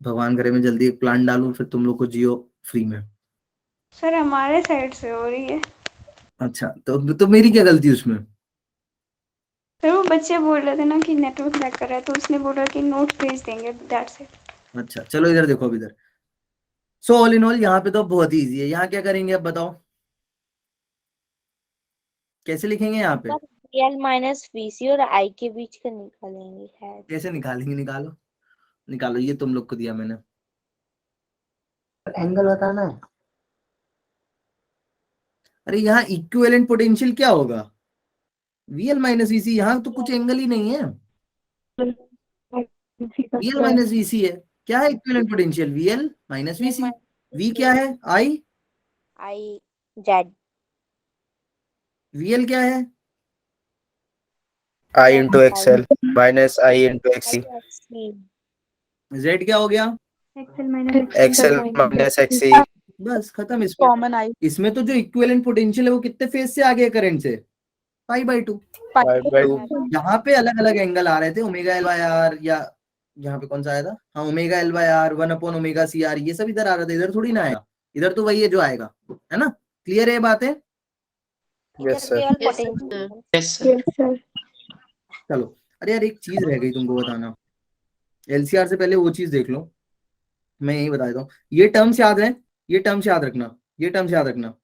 भगवान करे मैं जल्दी एक प्लान डालूं, फिर तुम लोग को जियो फ्री में। सर हमारे साइड से हो रही है। अच्छा, तो मेरी क्या गलती उसमें? सर वो बच्चे बोल रहे थे ना कि नेटवर्क लैग कर रहा है, तो उसने बोला कि नोट भेज देंगे, दैट्स इट। अच्छा चलो इधर देखो, अब इधर। सो ऑल इन ऑल यहाँ पे तो बहुत ही इजी है। यहाँ क्या करेंगे अब बताओ, कैसे लिखेंगे यहाँ पे? VL माइनस VC और I के बीच का निकालेंगे है। कैसे निकालेंगे? निकालो निकालो, ये तुम लोग को दिया मैंने। एंगल बताना है। अरे यहाँ इक्विवेलेंट पोटेंशियल क्या होगा? VL minus VC। यहाँ तो कुछ एंगल ही नहीं है, VL माइनस VC है। क्या है equivalent potential? VL minus VC। V क्या है? I Z। VL क्या है? I into XL minus I into XC. Z क्या हो गया? XL minus XC. बस खत्म। इसमें तो जो इक्विवेलेंट पोटेंशियल है वो कितने फेज से आगे है करंट से? π/2। Pi/2. यहाँ पे अलग अलग एंगल आ रहे थे, ओमेगा एल बाय आर, या यहाँ पे कौन सा आया था? हाँ, omega L by are, 1/ω/CR, ये सब इधर आ रहा था। इधर थोड़ी ना आएगा, इधर तो वही है जो आएगा, है ना। क्लियर है ये बातें? Yes, sir. Yes, sir. चलो, अरे यार एक चीज रह गई तुमको बताना। LCR से पहले वो चीज देख लो, मैं यही बता देता हूँ। ये टर्म्स याद है, ये टर्म्स याद रखना, ये टर्म्स याद रखना,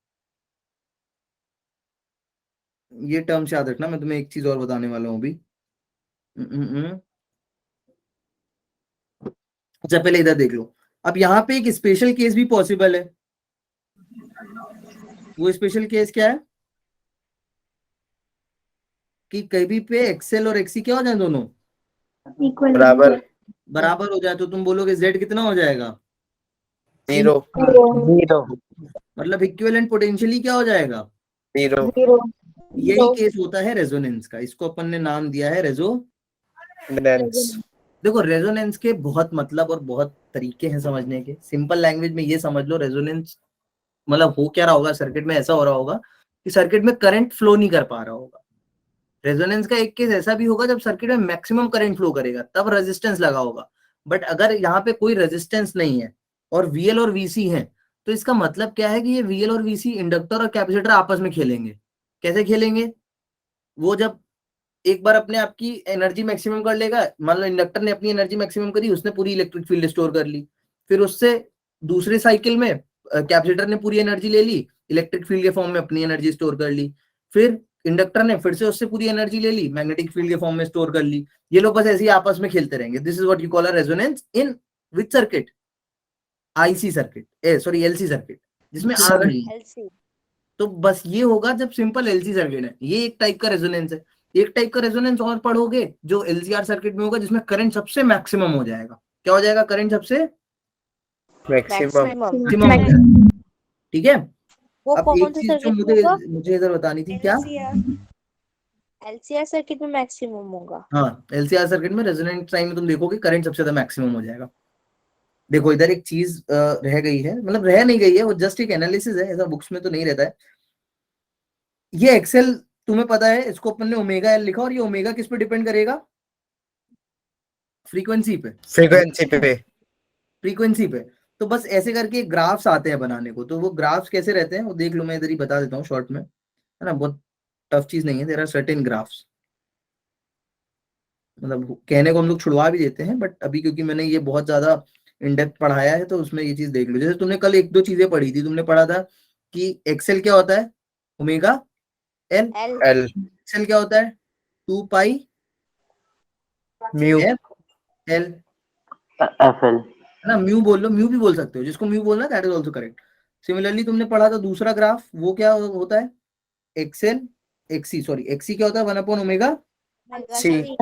ये टर्म्स याद रखना। मैं तुम्हें एक चीज और बताने वाला हूँ अभी। अच्छा पहले इधर देख लो। अब यहाँ पे एक स्पेशल केस भी पॉसिबल है। वो स्पेशल केस क्या है? कि कभी पे XL और XC क्या हो जाए? दोनों बराबर. बराबर हो जाए, तो तुम बोलोगे Z कितना हो जाएगा? जीरो जीरो मतलब इक्विवेलेंट पोटेंशियली क्या हो जाएगा? जीरो यही केस होता है रेजोनेंस का, इसको अपन ने नाम दिया है रेजोनेंस। देखो रेजोनेंस के बहुत मतलब और बहुत तरीके हैं समझने के। सिंपल लैंग्वेज में ये समझ लो, रेजोनेंस मतलब हो क्या रहा होगा, सर्किट में ऐसा हो रहा होगा कि सर्किट में करंट फ्लो नहीं कर पा रहा होगा। रेजोनेंस का एक केस ऐसा भी होगा जब सर्किट में मैक्सिमम करंट फ्लो करेगा, तब रेजिस्टेंस लगा होगा। बट अगर यहाँ पे कोई रेजिस्टेंस नहीं है और VL और VC है, तो इसका मतलब क्या है कि ये VL और VC इंडक्टर और कैपेसिटर आपस में खेलेंगे। कैसे खेलेंगे? वो जब एक बार अपने आप की एनर्जी मैक्सिमम कर लेगा, मान लो इंडक्टर ने अपनी एनर्जी मैक्सिमम करी, उसने पूरी इलेक्ट्रिक फील्ड स्टोर कर ली, फिर उससे दूसरे साइकिल में कैपेसिटर ने पूरी एनर्जी ले ली, इलेक्ट्रिक फील्ड के फॉर्म में अपनी एनर्जी स्टोर कर ली, फिर इंडक्टर ने फिर से उससे पूरी एनर्जी ले ली, मैग्नेटिक फील्ड के फॉर्म में स्टोर कर ली। ये लोग बस ऐसे ही आपस में खेलते रहेंगे। This is what you call a resonance in which circuit? IC circuit, sorry LC circuit, जिसमें आग नहीं है। LC तो बस ये होगा जब सिंपल LC सर्किट है। ये एक टाइप का रेजोनेंस है। एक टाइप का रेजोनेंस और पढ़ोगे जो LCR सर्किट में होगा, जिसमें करंट सबसे मैक्सिमम हो जाएगा। क्या हो जाएगा? करंट सबसे मैक्सिमम मैक्सिमम हो जाएगा। ठीक है। वो अब कौन एक से चीज जो सर्किट में होगा? मुझे इधर बतानी थी, क्या? LCR सर्किट में मैक्सिमम होगा। हाँ, LCR सर्किट में रेजोनेंस टाइम में तुम देखोगे करंट सबसे ज्यादा मैक्सिमम हो जाएगा। देखो इधर एक चीज रह गई है, मतलब रह नहीं गई है, वो जस्ट एक एनालिसिस है, ऐसा बुक्स में तो नहीं रहता है। ये एक्सेल तुम्हें पता है, इसको अपन ने ओमेगा एल लिखा, और ये ओमेगा किस पे डिपेंड करेगा? फ्रीक्वेंसी पे। फ्रीक्वेंसी पे। तो बस ऐसे करके ग्राफ्स आते हैं बनाने को। तो वो ग्राफ्स कैसे रहते हैं वो देख लो, मैं इधर ही बता देता हूँ शॉर्ट में, है ना, बहुत टफ चीज नहीं है। देयर आर सर्टेन ग्राफ्स, मतलब कहने को हम लोग छुड़वा भी देते हैं, बट अभी क्योंकि मैंने ये बहुत ज्यादा इन डेप्थ पढ़ाया है, तो उसमें ये चीज देख लो। जैसे तुमने कल एक दो चीजें पढ़ी थी, तुमने पढ़ा था कि एक्सेल क्या होता है? Omega L. एक्सेल क्या होता है? 2 पाई म्यू एल, FL है ना। म्यू बोल लो, म्यू भी बोल सकते हो, जिसको म्यू बोलना that is also correct. Similarly तुमने पढ़ा था दूसरा ग्राफ, वो क्या होता है? एक्सेल एक्सी, सॉरी एक्सी क्या होता है? 1 अपॉन ओमेगा सी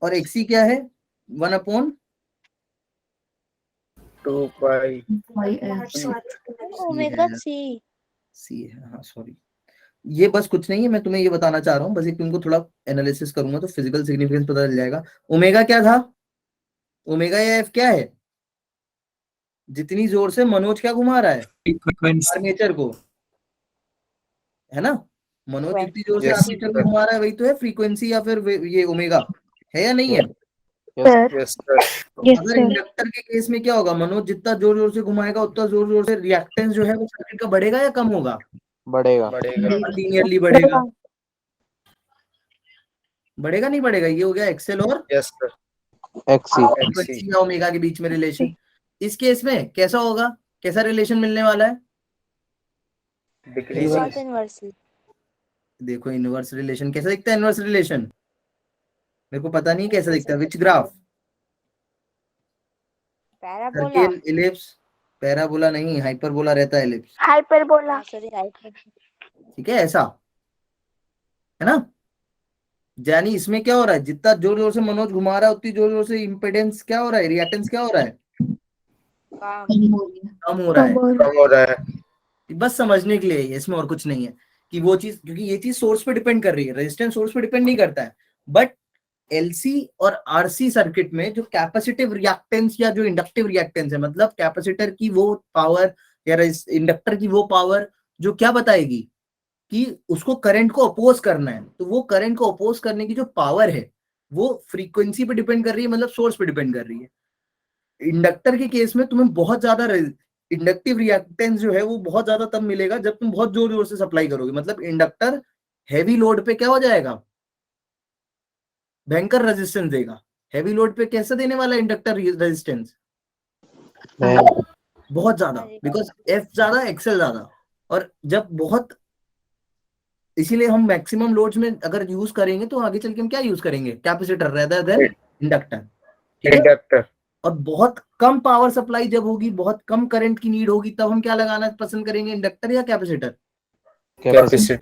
और एक्सी क्या है? 1 अपॉन 2 पाई ओमेगा सी है। हाँ सॉरी, ये बस कुछ नहीं है, मैं तुम्हें ये बताना चाह रहा हूँ, बस एक तुमको थोड़ा एनालिसिस करूंगा तो फिजिकल सिग्निफिकेंस पता चल जाएगा। ओमेगा क्या था? ओमेगा या एफ क्या है? जितनी जोर से मनोज क्या घुमा रहा है? आर्मेचर को, है ना। मनोज जितनी जोर से आर्मेचर को घुमा रहा है वही तो है फ्रीक्वेंसी, या फिर ये ओमेगा है या नहीं है? अगर इंडक्टर के केस में क्या होगा? मनोज जितना जोर जोर से घुमाएगा उतना जोर जोर से रिएक्टेंस जो है वो सर्किट का बढ़ेगा या कम होगा? बढ़ेगा लीनियरली बढ़ेगा। बढ़ेगा नहीं बढ़ेगा? ये हो गया एक्सेल और XC या ओमेगा के बीच में रिलेशन। इस केस में कैसा होगा? कैसा रिलेशन मिलने वाला है? देखो इनवर्स रिलेशन कैसा दिखता है? इनवर्स रिलेशन मेरे को पता नहीं कैसा दिखता है। Which graph? Circle, ellipse, parabola नहीं, हाइपरबोला रहता है इलिप्स। हाइपरबोला ठीक है, ऐसा है ना। यानी इसमें क्या हो रहा है? जितना जोर जोर से मनोज घुमा रहा है उतनी जोर जोर से इम्पीडेंस क्या हो रहा है? रिएक्टेंस क्या हो रहा है? कम हो रहा है। बस समझने के लिए, इसमें और कुछ नहीं है कि वो चीज, क्योंकि ये चीज सोर्स पे डिपेंड कर रही है, रेजिस्टेंस सोर्स पे डिपेंड नहीं करता है। बट LC और RC सर्किट में जो कैपेसिटिव रिएक्टेंस या जो इंडक्टिव रिएक्टेंस है, मतलब कैपेसिटर की वो पावर या इंडक्टर की वो पावर जो क्या बताएगी कि उसको करंट को अपोज करना है, तो वो करंट को अपोज करने की जो पावर है वो फ्रीक्वेंसी पे डिपेंड कर रही है, मतलब सोर्स पे डिपेंड कर रही है। इंडक्टर के केस में तुम्हें बहुत ज्यादा इंडक्टिव रिएक्टेंस जो है वो बहुत ज्यादा तब मिलेगा जब तुम बहुत जोर जोर से सप्लाई करोगे। मतलब इंडक्टर हैवी लोड पे क्या हो जाएगा? भयंकर रेजिस्टेंस देगा। हैवी लोड पे कैसे देने वाला है इंडक्टर रेजिस्टेंस? बहुत ज्यादा, बिकॉज एफ ज्यादा एक्सेल ज्यादा। और जब बहुत, इसीलिए हम मैक्सिमम लोड्स में अगर यूज करेंगे तो आगे चल के हम क्या यूज करेंगे? Capacitor rather than inductor. Inductor. और बहुत कम पावर सप्लाई जब होगी, बहुत कम करंट की नीड होगी, तब हम क्या लगाना पसंद करेंगे? इंडक्टर या कैपेसिटर? ऐसे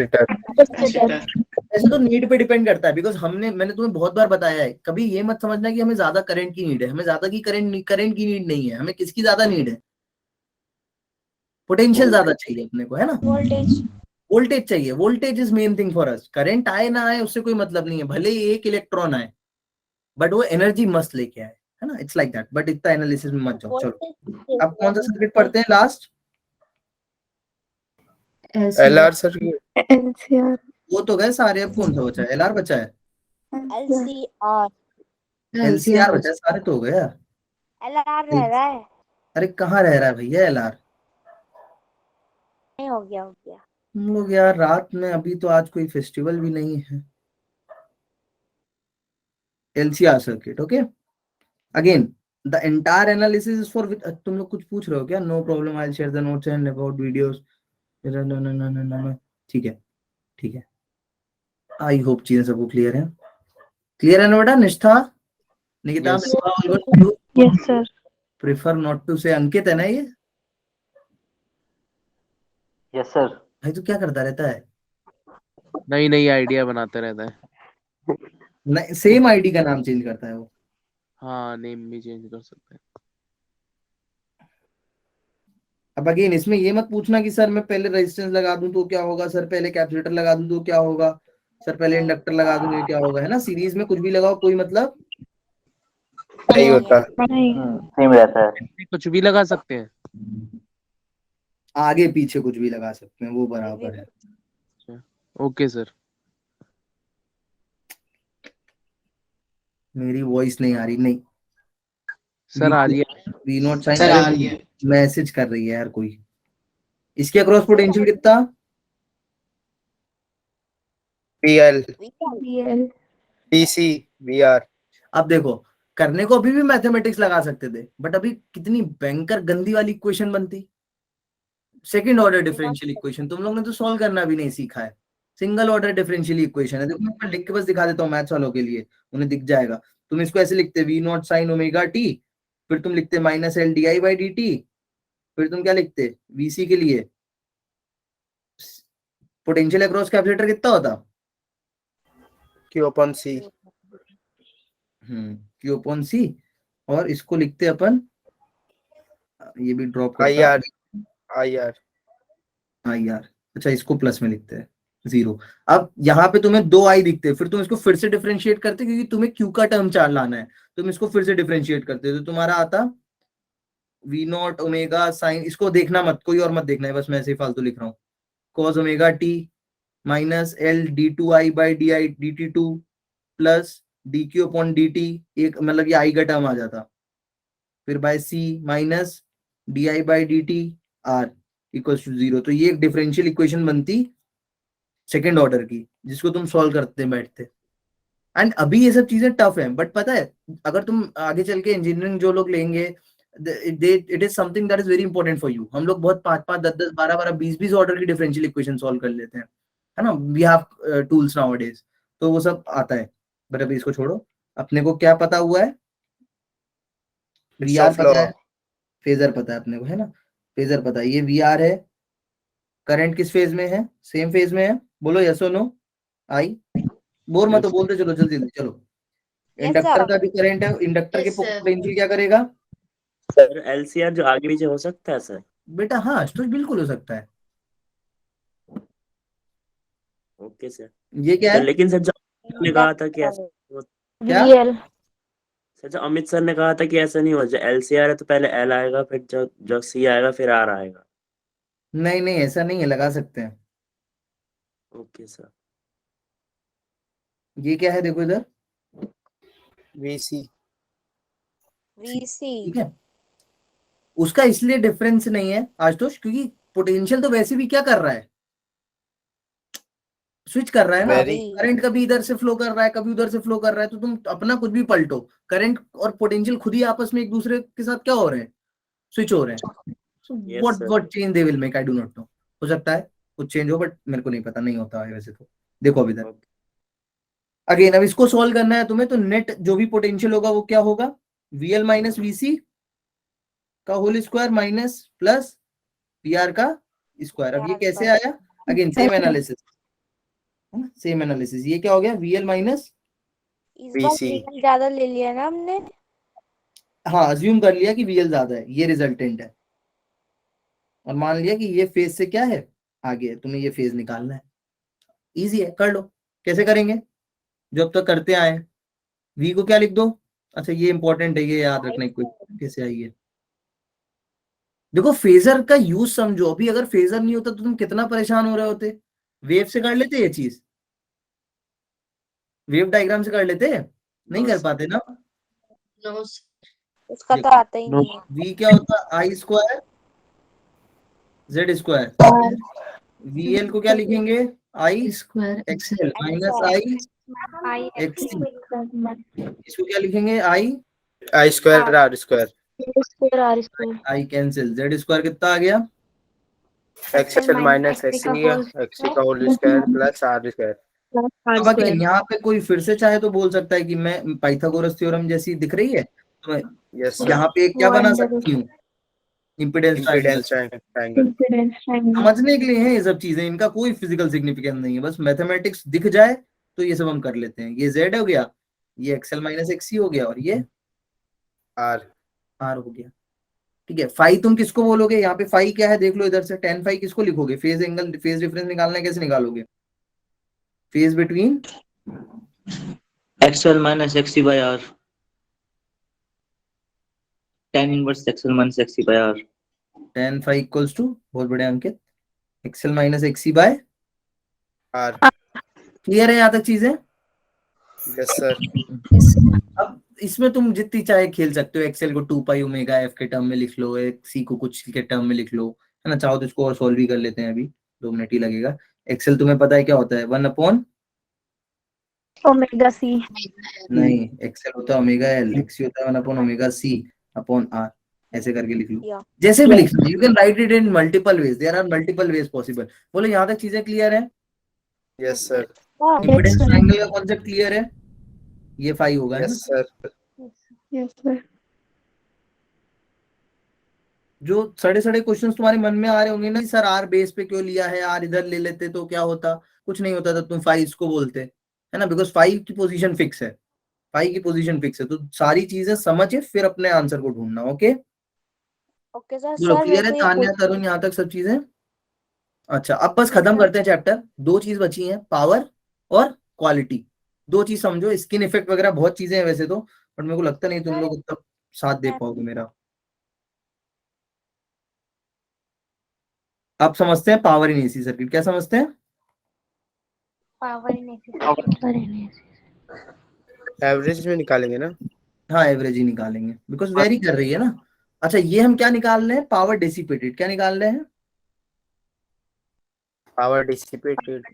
तो नीड पे डिपेंड करता है, बिकॉज मैंने तुम्हें बहुत बार बताया है, कभी ये मत समझना कि हमें ज्यादा करंट की नीड है। हमें ज्यादा की करंट की नीड नहीं है। हमें किसकी ज्यादा नीड है? पोटेंशियल ज्यादा चाहिए अपने को, है ना, वोल्टेज। वोल्टेज चाहिए, voltage is main thing for us. Current आए ना आए उससे कोई मतलब नहीं है, भले ही एक इलेक्ट्रॉन आए बट वो एनर्जी मस्त लेके आए, है ना, इट्स लाइक दैट। बट इतना एनालिसिस में मत जाओ। चलो अब कौन सा सर्किट पढ़ते हैं लास्ट? LR circuit. LCR वो तो गए सारे, अब कौन सा बचा है? LR बचा है, LCR LCR बचा है, सारे तो हो गए यार। LR रह रहा है। अरे कहाँ रह रहा है भैया LR? नहीं, हो गया हो गया। हम लोग यार रात में, अभी तो आज कोई फेस्टिवल भी नहीं है। LCR circuit, okay. Again the entire analysis is for, तुम लोग कुछ पूछ रहे हो क्या? No problem, I will share the notes and about videos. ठीक है ठीक है, आई होप चीजें सबको क्लियर है। क्लियर है ना बेटा? Nishtha, Nikita, Yes. yes sir prefer not to say. Ankit है ना ये? Yes sir. भाई तू क्या करता रहता है? नई नई आइडिया बनाते रहता है। नहीं, सेम आईडी का नाम चेंज करता है वो। हाँ, नेम भी चेंज कर सकते हैं। अब अगेन इसमें ये मत पूछना कि सर मैं पहले रेजिस्टेंस लगा दूं तो क्या होगा, सर पहले कैपेसिटर लगा दूं तो क्या होगा, सर पहले इंडक्टर लगा दूं तो क्या होगा, है ना। सीरीज में कुछ भी लगाओ कोई मतलब नहीं होता। नहीं सेम रहता है। कुछ भी लगा सकते हैं। आगे पीछे कुछ भी लगा सकते हैं, वो बराबर है। Okay sir. मेरी वॉइस नहीं आ रही? नहीं सर आ रही है। वी नॉट साइन मैसेज कर रही है यार कोई। इसके अक्रॉस पोटेंशियल कितना? PL, BL PC, VR। अब देखो, करने को अभी भी मैथमेटिक्स लगा सकते थे, बट अभी कितनी भयंकर गंदी वाली इक्वेशन बनती। सेकंड ऑर्डर डिफरेंशियल इक्वेशन तुम लोग ने तो सॉल्व करना भी नहीं सीखा है। सिंगल ऑर्डर डिफरेंशियल इक्वेशन है, देखो मैं लिख के बस दिखा देता हूँ मैथ्स वालों के लिए, उन्हें दिख जाएगा। तुम इसको ऐसे लिखते V not sine omega t, फिर तुम लिखते minus L d i by d t, फिर तुम क्या लिखते वीसी के लिए पोटेंशियल अक्रॉस कैपेसिटर कितना होता? Q/C। क्यू अपॉन सी, और इसको लिखते अपन, ये भी ड्रॉप करता IR, IR। IR। अच्छा इसको प्लस में लिखते हैं 0। अब यहाँ पे तुम्हें 2 आई दिखते हैं, फिर तुम इसको फिर से डिफरेंशिएट करते क्योंकि तुम्हें क्यू का टर्म चार लाना है, तुम इसको फिर से डिफरेंशिएट करते तो तुम्हारा आता वी नॉट ओमेगा साइन, इसको देखना मत, कोई और मत देखना है, बस मैं ऐसे ही फालतू लिख रहा हूँ, cos omega t minus L d two i by d i d t two plus d q upon d t, एक मतलब ये आई का टर्म आ जाता, फिर by C minus d i by d t R equal to 0। तो ये एक डिफरेंशियल इक्वेशन बनती सेकेंड ऑर्डर की, जिसको तुम सॉल्व करते बैठते। एंड अभी ये सब चीजें टफ है, बट पता है अगर तुम आगे चल के इंजीनियरिंग जो लोग लेंगे, it is something that is very important for you. हम लोग बहुत 5-5, 10-10, 12-12, 20-20 ऑर्डर की डिफरेंशियल इक्वेशन सॉल्व कर लेते हैं, है ना। वी हैव टूल्स नाउअडेज, तो वो सब आता है। बट अभी इसको छोड़ो, अपने को क्या पता हुआ है? VR पता है, फेजर पता है अपने को, है ना। फेजर पता है, ये VR है। करंट किस फेज में है? सेम फेज में है, बोलो यस और नो। आई बोर मत बोलते चलो जल्दी जल्दी चलो। इंडक्टर का भी करंट है, इंडक्टर के पोटेंशियल क्या करेगा? सर LCR जो आगे पीछे हो सकता है सर? बेटा हाँ, तो बिल्कुल हो सकता है। Okay sir. ये क्या है? लेकिन सर जो ने कहा था कि ऐसा क्या? सर जो अमित सर ने कहा था कि ऐसा नहीं हो, जो LCR है तो पहले L आएगा, फिर जो C आएगा, फिर R आएगा। नहीं नहीं ऐसा नहीं है, लगा सकते हैं। Okay sir. ये क्या है देखो इधर, VC। ठीक है। उसका इसलिए डिफरेंस नहीं है आशुतोष, क्योंकि पोटेंशियल तो वैसे भी क्या कर रहा है, स्विच कर रहा है ना। करंट कभी इधर से फ्लो कर रहा है, कभी उधर से फ्लो कर रहा है, तो तुम अपना कुछ भी पलटो, करंट और पोटेंशियल खुद ही आपस में एक दूसरे के साथ क्या हो रहे हैं, स्विच हो रहे हैं। What change they will make, I do not know. हो सकता है कुछ चेंज हो, बट मेरे को नहीं पता, नहीं होता है वैसे तो। देखो अभी तक अगेन, अब इसको सॉल्व करना है तुम्हें, तो नेट जो भी पोटेंशियल होगा वो क्या होगा? VL माइनस VC का whole square minus plus PR का स्क्वायर। अब ये कैसे आया? अगेन सेम एनालिसिस, है ना, सेम एनालिसिस। ये क्या हो गया? VL माइनस VC ज्यादा ले लिया ना हमने। हाँ, अज्यूम कर लिया कि VL ज्यादा है, ये रिजल्टेंट है। और मान लिया कि ये फेज से क्या है, आगे है, तुम्हें ये फेज निकालना है। इजी है, कर लो। कैसे करेंगे, जो अब तक करते आए हैं। v को क्या लिख दो, अच्छा ये इंपॉर्टेंट है, ये याद रखना कोई कैसे आई है। देखो फेजर का यूज समझो, अभी अगर फेजर नहीं होता तो तुम कितना परेशान हो रहे होते। वेव से कर लेते ये चीज, वेव डायग्राम से कर लेते, नहीं कर पाते ना। उसका तो आता ही नहीं है। v क्या होता है, I square Z square. vl को क्या लिखेंगे, I square XL minus I XC. इसको क्या लिखेंगे, I I square R square. Square R square I cancel, Z square कितना आ गया, XL minus XC का whole square plus R square. अब अगेन यहाँ पे कोई फिर से चाहे तो बोल सकता है कि मैं पाइथागोरस थ्योरम जैसी दिख रही है, तो मैं Yes sir. यहाँ पे क्या बना सकती हूँ, impedance Impedance triangle. Impedance triangle समझने के लिए है ये सब चीजें, इनका कोई फिजिकल सिग्निफिकेंस नहीं है, बस मैथमेटिक्स दिख जाए तो ये सब हम कर लेते हैं। ये z हो गया, ये एक्सएल माइनस एक्सी हो गया, और ये R. r हो गया। ठीक है, फाई तुम किसको बोलोगे, यहाँ पे फाई क्या है देख लो इधर से, tan फाई किसको लिखोगे, फेज एंगल, फेज डिफरेंस निकालना है, कैसे निकालोगे, phase between XL minus XC by R. Tan inverse XL minus XC by R. tan phi equals to, बहुत बड़े Ankit, XL minus XC by R. Clear है यहाँ तक चीजें। Yes sir. अब इसमें तुम जितनी चाहे खेल सकते हो, एक्सेल को 2 पाई ओमेगा एफ के टर्म में लिख लो, सी को कुछ के टर्म में लिख लो, है ना। चाहो तो इसको और सॉल्व भी कर लेते हैं, अभी 2 मिनट ही लगेगा। एक्सेल तुम्हें पता है क्या होता है, 1 अपॉन ओमेगा सी नहीं, एक्सेल होता है ओमेगा एल, एक्सी होता है 1 upon omega C upon R, ऐसे करके लिख लो, जैसे भी लिख लो। You can write it in multiple ways, there are multiple ways possible. बोलो यहाँ तक चीजें क्लियर है, Yes sir. इम्पीडेंस ट्रायंगल का कॉन्सेप्ट क्लियर है, ये फाई होगा, है ना। Yes sir. यस सर जो सड़े सड़े क्वेश्चंस तुम्हारे मन में आ रहे होंगे ना, सर आर बेस पे क्यों लिया है, आर इधर ले लेते तो क्या होता, कुछ नहीं होता, तब तुम फाइव इसको बोलते, है ना, बिकॉज फाइव की पोजीशन फिक्स है, फाइव की पोजीशन फिक्स है। तो सारी चीजें समझ के फिर अपने आंसर को ढूंढना। Okay okay sir. बोलो सर क्लियर मेरे है, को ये तान्या तरुण यहाँ तक सब चीजें। अच्छा अब बस खत्म करते हैं चैप्टर, 2 चीज बची हैं, पावर और क्वालिटी। 2 चीज समझो, स्किन इफेक्ट वगैरह बहुत चीजें हैं वैसे तो, बट मेरे को लगता नहीं तुम लोग उतना साथ दे पाओगे मेरा। अब समझते हैं पावर इन एसी सर्किट, क्या समझते हैं, पावर इन एसी Average में निकालेंगे ना। हाँ एवरेज ही निकालेंगे, बिकॉज वेरी कर रही है ना। अच्छा ये हम क्या निकाल रहे हैं, पावर डिसिपेटेड, क्या निकाल रहे हैं, Power dissipated.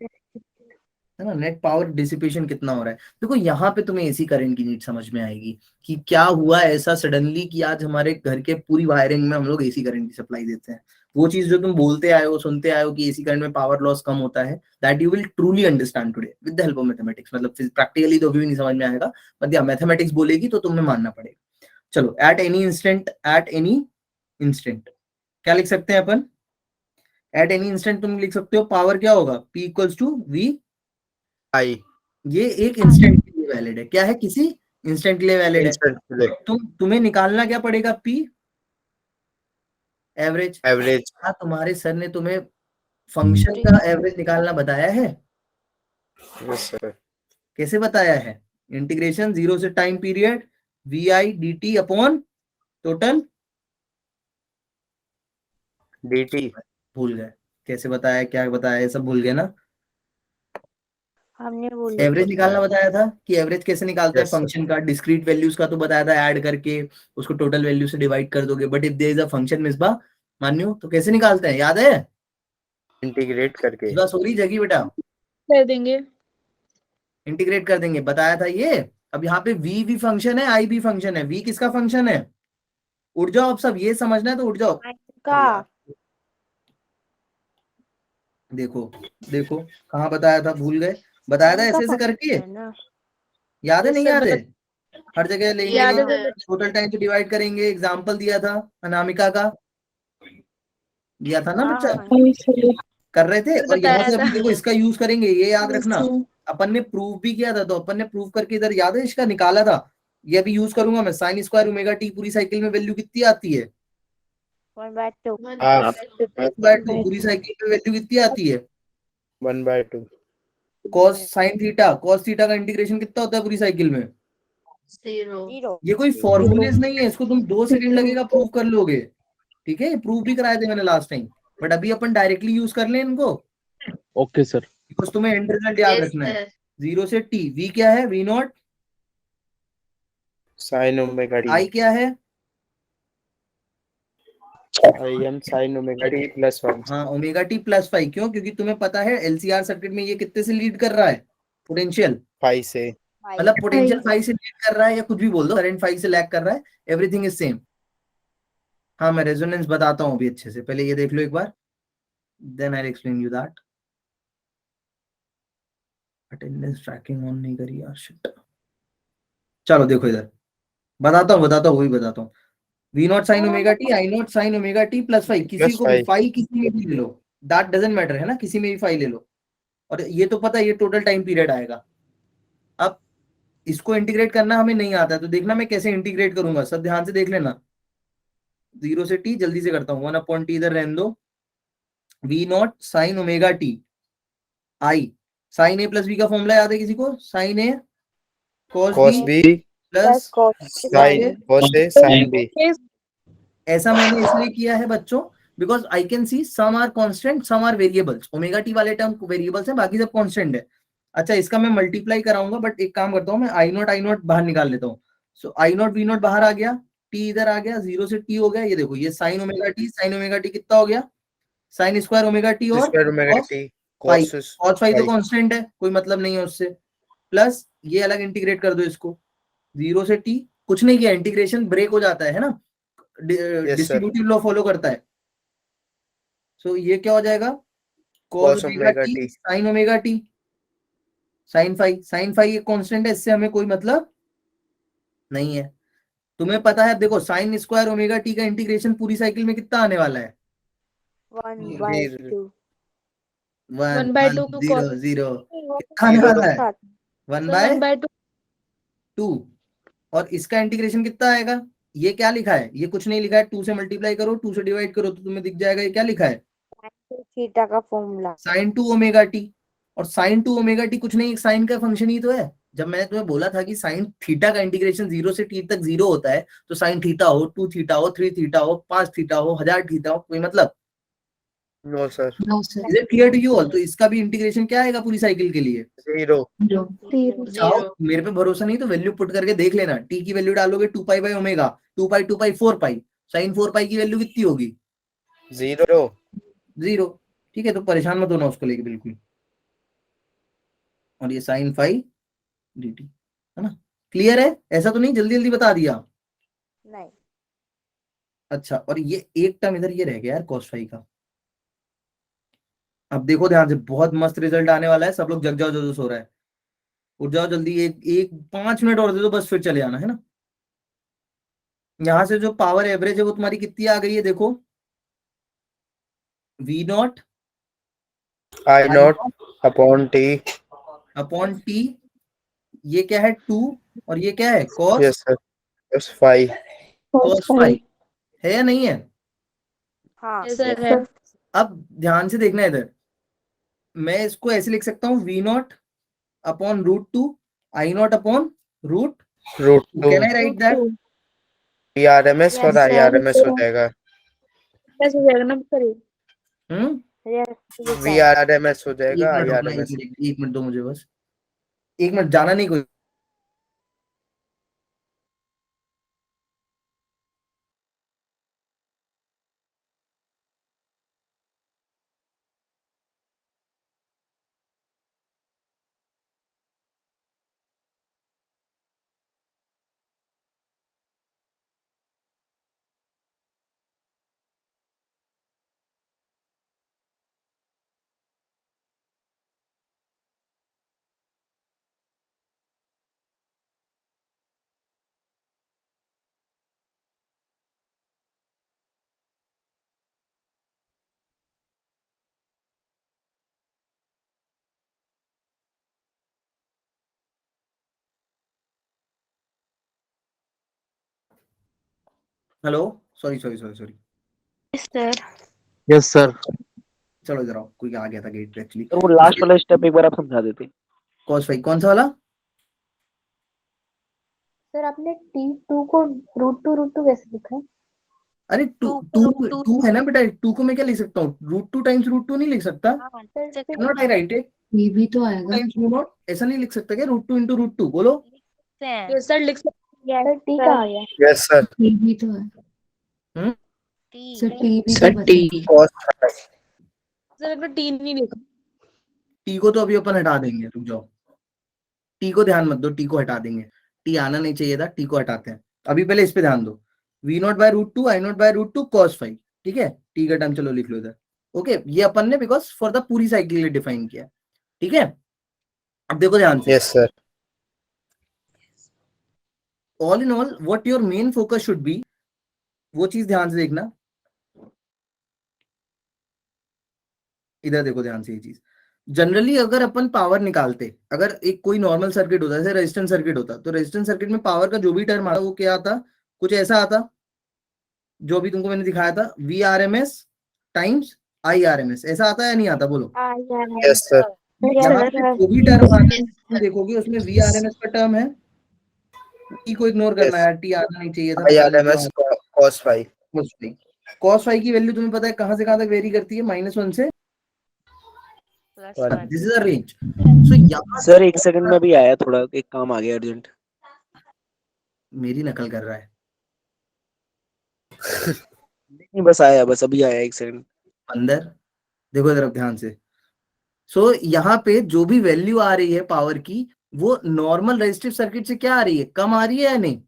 है ना, नेट पावर डिसिपेशन कितना हो रहा है। देखो यहाँ पे तुम्हें एसी करंट की नीड समझ में आएगी कि क्या हुआ ऐसा सडनली कि आज हमारे घर के पूरी वायरिंग में हम लोग एसी करंट की सप्लाई देते हैं। वो चीज जो तुम बोलते आए हो, सुनते आए हो कि एसी करंट में पावर लॉस कम होता है, that you will truly understand today with the help of mathematics. मतलब प्रैक्टिकली तो भी नहीं समझ में आएगा, बट या मैथमेटिक्स बोलेगी तो तुम्हें मानना पड़ेगा। चलो एट एनी इंस्टेंट क्या लिख सकते हैं अपन, एट एनी इंस्टेंट तुम लिख सकते हो पावर क्या होगा, P equals to V I. ये एक इंस्टेंट के लिए वैलिड है, क्या है, किसी इंस्टेंट के लिए वैलिड है। Instantly. तुम्हें निकालना क्या पड़ेगा, P एवरेज। Average. क्या तुम्हारे सर ने तुम्हें फंक्शन का एवरेज निकालना बताया है, Yes sir. कैसे बताया है, इंटीग्रेशन 0 से time period VI dt upon total DT. भूल गए, कैसे बताया, क्या बताया, ये सब भूल गए ना। हमने बोल एवरेज निकालना बताया था कि एवरेज कैसे निकालते हैं Yes, sir. फंक्शन का, डिस्क्रीट वैल्यूज का तो बताया था, ऐड करके उसको टोटल वैल्यू से डिवाइड कर दोगे। But if there is a function मिसबा मान्यू तो कैसे निकालते हैं, याद है, Integrate करके. बस हो रही जगी बेटा, कर देंगे इंटीग्रेट कर देंगे, बताया था ये। अब यहाँ पे v भी फंक्शन है, i भी फंक्शन है, v किसका फंक्शन है, उठ जाओ अब सब, ये समझना है तो उठ जाओ। का देखो देखो कहाँ बताया था, भूल गए, बताया था ऐसे ऐसे करके, याद है नहीं याद है, हर जगह लेंगे, टोटल टाइम से डिवाइड करेंगे, एग्जाम्पल दिया था अनामिका का, दिया था ना बच्चा, कर रहे थे। और यहाँ से अभी देखो इसका यूज करेंगे, ये याद रखना, अपन ने प्रूव भी किया था, तो अपन ने प्रूव करके इधर याद है इसका निकाला था, ये अभी यूज करूंगा मैं, साइन स्क्वायर ओमेगा टी पूरी साइकिल में वैल्यू कितनी आती है, 1/2 हाफ 1/2 पूरी साइकिल पे वैल्यू कितनी आती है? 1/2 cos sin theta, cos theta का इंटीग्रेशन कितना होता है पूरी साइकिल में? 0 ये कोई फॉर्मूलेज नहीं है, इसको तुम 2 सेकंड लगेगा प्रूव कर लोगे। ठीक है, प्रूव भी कराए थे मैंने लास्ट टाइम, बट अभी अपन डायरेक्टली यूज कर लें इनको, ओके सर। बिकॉज तुम्हें एंड रिजल्ट याद रखना है। 0 से t, v क्या है? v not. sin omega i t क्या है? im sin omega t plus 1 हाँ, ओमेगा टी प्लस 5। क्यों? क्योंकि तुम्हें पता है एलसीआर सर्किट में ये कितने से लीड कर रहा है? पोटेंशियल, 5 से मतलब पोटेंशियल 5 से लीड कर रहा है, या कुछ भी बोल दो, करंट 5 से लैग कर रहा है, एवरीथिंग इज सेम। हाँ, मैं रेजोनेंस बताता हूँ अभी अच्छे से, पहले ये देख लो एक बार, then I explain you that. Attendance tracking on नहीं करी यार, शिट। चलो देखो इधर, बताता हूँ वही बताता हूँ। V not sine omega t, I not sine omega t plus 5, किसी प्लस को भी 5 फाई किसी में भी ले लो, दैट डजंट मैटर, है ना, किसी में भी फाई ले लो। और ये तो पता है ये टोटल टाइम पीरियड आएगा। अब इसको इंटीग्रेट करना हमें नहीं आता है, तो देखना मैं कैसे इंटीग्रेट करूंगा, सब ध्यान से देख लेना। 0 से t जल्दी से करता हूँ, 1/t इधर रहने दो, V not sine omega t I, sine A plus B का फॉर्मूला याद है किसी को? Sine A cos cos B b plus sin cos a sin b ऐसा मैंने इसलिए किया है बच्चों, because I can see some are constant some are variables. Omega t वाले टर्म वेरिएबल्स हैं, बाकी सब कांस्टेंट है। अच्छा, इसका मैं मल्टीप्लाई कराऊंगा, बट एक काम करता हूँ, मैं आई नॉट बाहर निकाल लेता हूँ। सो आई नॉट वी नॉट बाहर आ गया, टी इधर आ गया, 0 से टी हो गया। ये देखो, ये साइन ओमेगा टी कितना हो गया? साइन स्क्वायर ओमेगा टी और square omega cos t phi. cos cos phi तो 5 कांस्टेंट है, कोई मतलब नहीं है उससे। प्लस ये अलग इंटीग्रेट कर दो इसको, 0 से टी, कुछ नहीं किया, इंटीग्रेशन ब्रेक हो जाता है ना, yes sir distributive law follow करता है। सो ये क्या हो जाएगा? cos cos omega omega t t sin omega t sin phi एक कांस्टेंट है, इससे हमें कोई मतलब नहीं है। तुम्हें पता है, देखो साइन स्क्वायर ओमेगा टी का इंटीग्रेशन पूरी साइकिल में कितना आने वाला है? 1/2 1/2 0 0 कितना आने वाला है? 1/2। 1/2 और इसका इंटीग्रेशन कितना आएगा? ये क्या लिखा है? ये कुछ नहीं लिखा है, 2 से मल्टीप्लाई करो, 2 से डिवाइड करो, तो तुम्हें दिख जाएगा ये क्या लिखा है? थीटा का फॉर्मूला साइन 2 ओमेगा टी। और साइन 2 ओमेगा टी कुछ नहीं, एक साइन का फंक्शन ही तो है। जब मैंने तुम्हें बोला था कि साइन थीटा का इंटीग्रेशन 0 से टी तक 0 होता है, तो साइन थीटा हो, 2 थीटा हो, 3 थीटा हो, 5 थीटा हो, 1000 थीटा हो, कोई मतलब? No sir is it clear to you all? तो इसका भी इंटीग्रेशन क्या आएगा पूरी साइकिल के लिए? 0 चाहो, मेरे पे भरोसा नहीं तो वैल्यू पुट करके देख लेना। टी की वैल्यू डालोगे 2 pi by omega, 2 pi 2 pi 4 pi, sine 4 pi की वैल्यू कितनी होगी? 0। ठीक है, तो परेशान मत होना उसको लेके बिल्कुल। और ये साइन फाई dt, है ना? क्लियर है? ऐसा तो नहीं जल्दी जल्दी बता दिया? नहीं। अच्छा, और ये एक टर्म इधर ये रह गया यार cos फाई का। अब देखो ध्यान से, बहुत मस्त रिजल्ट आने वाला है, सब लोग जग जाओ जो जो सो रहा है, उठ जाओ जल्दी, एक 5 मिनट और दे दो बस, फिर चले आना, है ना? यहां से जो पावर एवरेज है वो तुम्हारी कितनी आ गई है? देखो, V not I not upon t upon t, ये क्या है? 2, और ये क्या है? cos yes sir cos 5 phi, है या नहीं है? हाँ सर है। अब ध्यान से देखना इधर, मैं इसको ऐसे लिख सकता हूँ, V not upon √2, I not upon √2। √2 can I write that? PRMS और Yes, IRMS हो जाएगा कैसे हो जाएगा ना सर? yes, VRMS हो एक जाएगा मिनट रुकना, IRMS एक मिनट दो मुझे बस, एक मिनट, जाना नहीं कोई। Hello, sorry sorry sorry sorry, sir yes sir. चलो इधर आओ, कोई आ गया था गेट पे एक्चुअली। वो लास्ट वाला स्टेप एक बार आप समझा देते। cos phi कौन सा वाला? सर आपने T2 को √2 कैसे लिखा है? अरे टू है ना बेटा, 2 को मैं क्या लिख सकता हूँ? √2 टाइम्स √2 नहीं लिख सकता? Not I right it? ये भी तो आएगा। टाइम्स √0 ऐसा नहीं लिख सकता क्या? √2 into √2 बोलो। यस सर लिख सकते हैं। सर T कहाँ गया? Yes sir. ये भी तो है सर, टी भी सर तो बचा। T cos phi। सर अगर 3 नहीं लिखा। टी को तो अभी अपन हटा देंगे, रुक जाओ। टी को ध्यान मत दो, टी को हटा देंगे। टी आना नहीं चाहिए था, टी को हटाते हैं। अभी पहले इस पे ध्यान दो। v0/√2 i0/√2 cos phi, ठीक है? टी का टर्म चलो लिख लो इधर। ओके, ये अपन ने बिकॉज फॉर द पूरी साइकिल के लिए डिफाइन किया, ठीक है? अब देखो ध्यान से। Yes sir. All in all what your main focus should be, वो चीज ध्यान से देखना। इधर देखो ध्यान से ये चीज। जनरली अगर अपन पावर निकालते, अगर एक कोई नॉर्मल सर्किट होता, जैसे रेजिस्टेंस सर्किट होता, तो रेजिस्टेंस सर्किट में पावर का जो भी टर्म आता वो क्या आता? कुछ ऐसा आता जो भी तुमको मैंने दिखाया था, VRMS टाइम्स IRMS, ऐसा आता है या नहीं आता? बोलो। Yes sir. यहाँ पे जो भी टर्म आता है देखोगे उसमें VRMS का टर्म है। टी को इग्नोर करना है यार, टी आना नहीं चाहिए था। IRMS cos phi। cos phi की वैल्यू तुम्हें पता है कहां से कहां तक वेरी करती है? -1 से दिस इज अ रेंज। सो यहाँ सर एक सेकंड में भी आया, थोड़ा एक काम आ गया अर्जेंट। मेरी नकल कर रहा है। नहीं बस आया, बस अभी आया, एक सेकंड। अंदर देखो इधर ध्यान से। सो यहाँ पे जो भी वैल्यू आ रही है पावर की, वो नॉर्मल रेजिस्टिव सर्किट से क्या आ रही है? कम आ रही है या नहीं?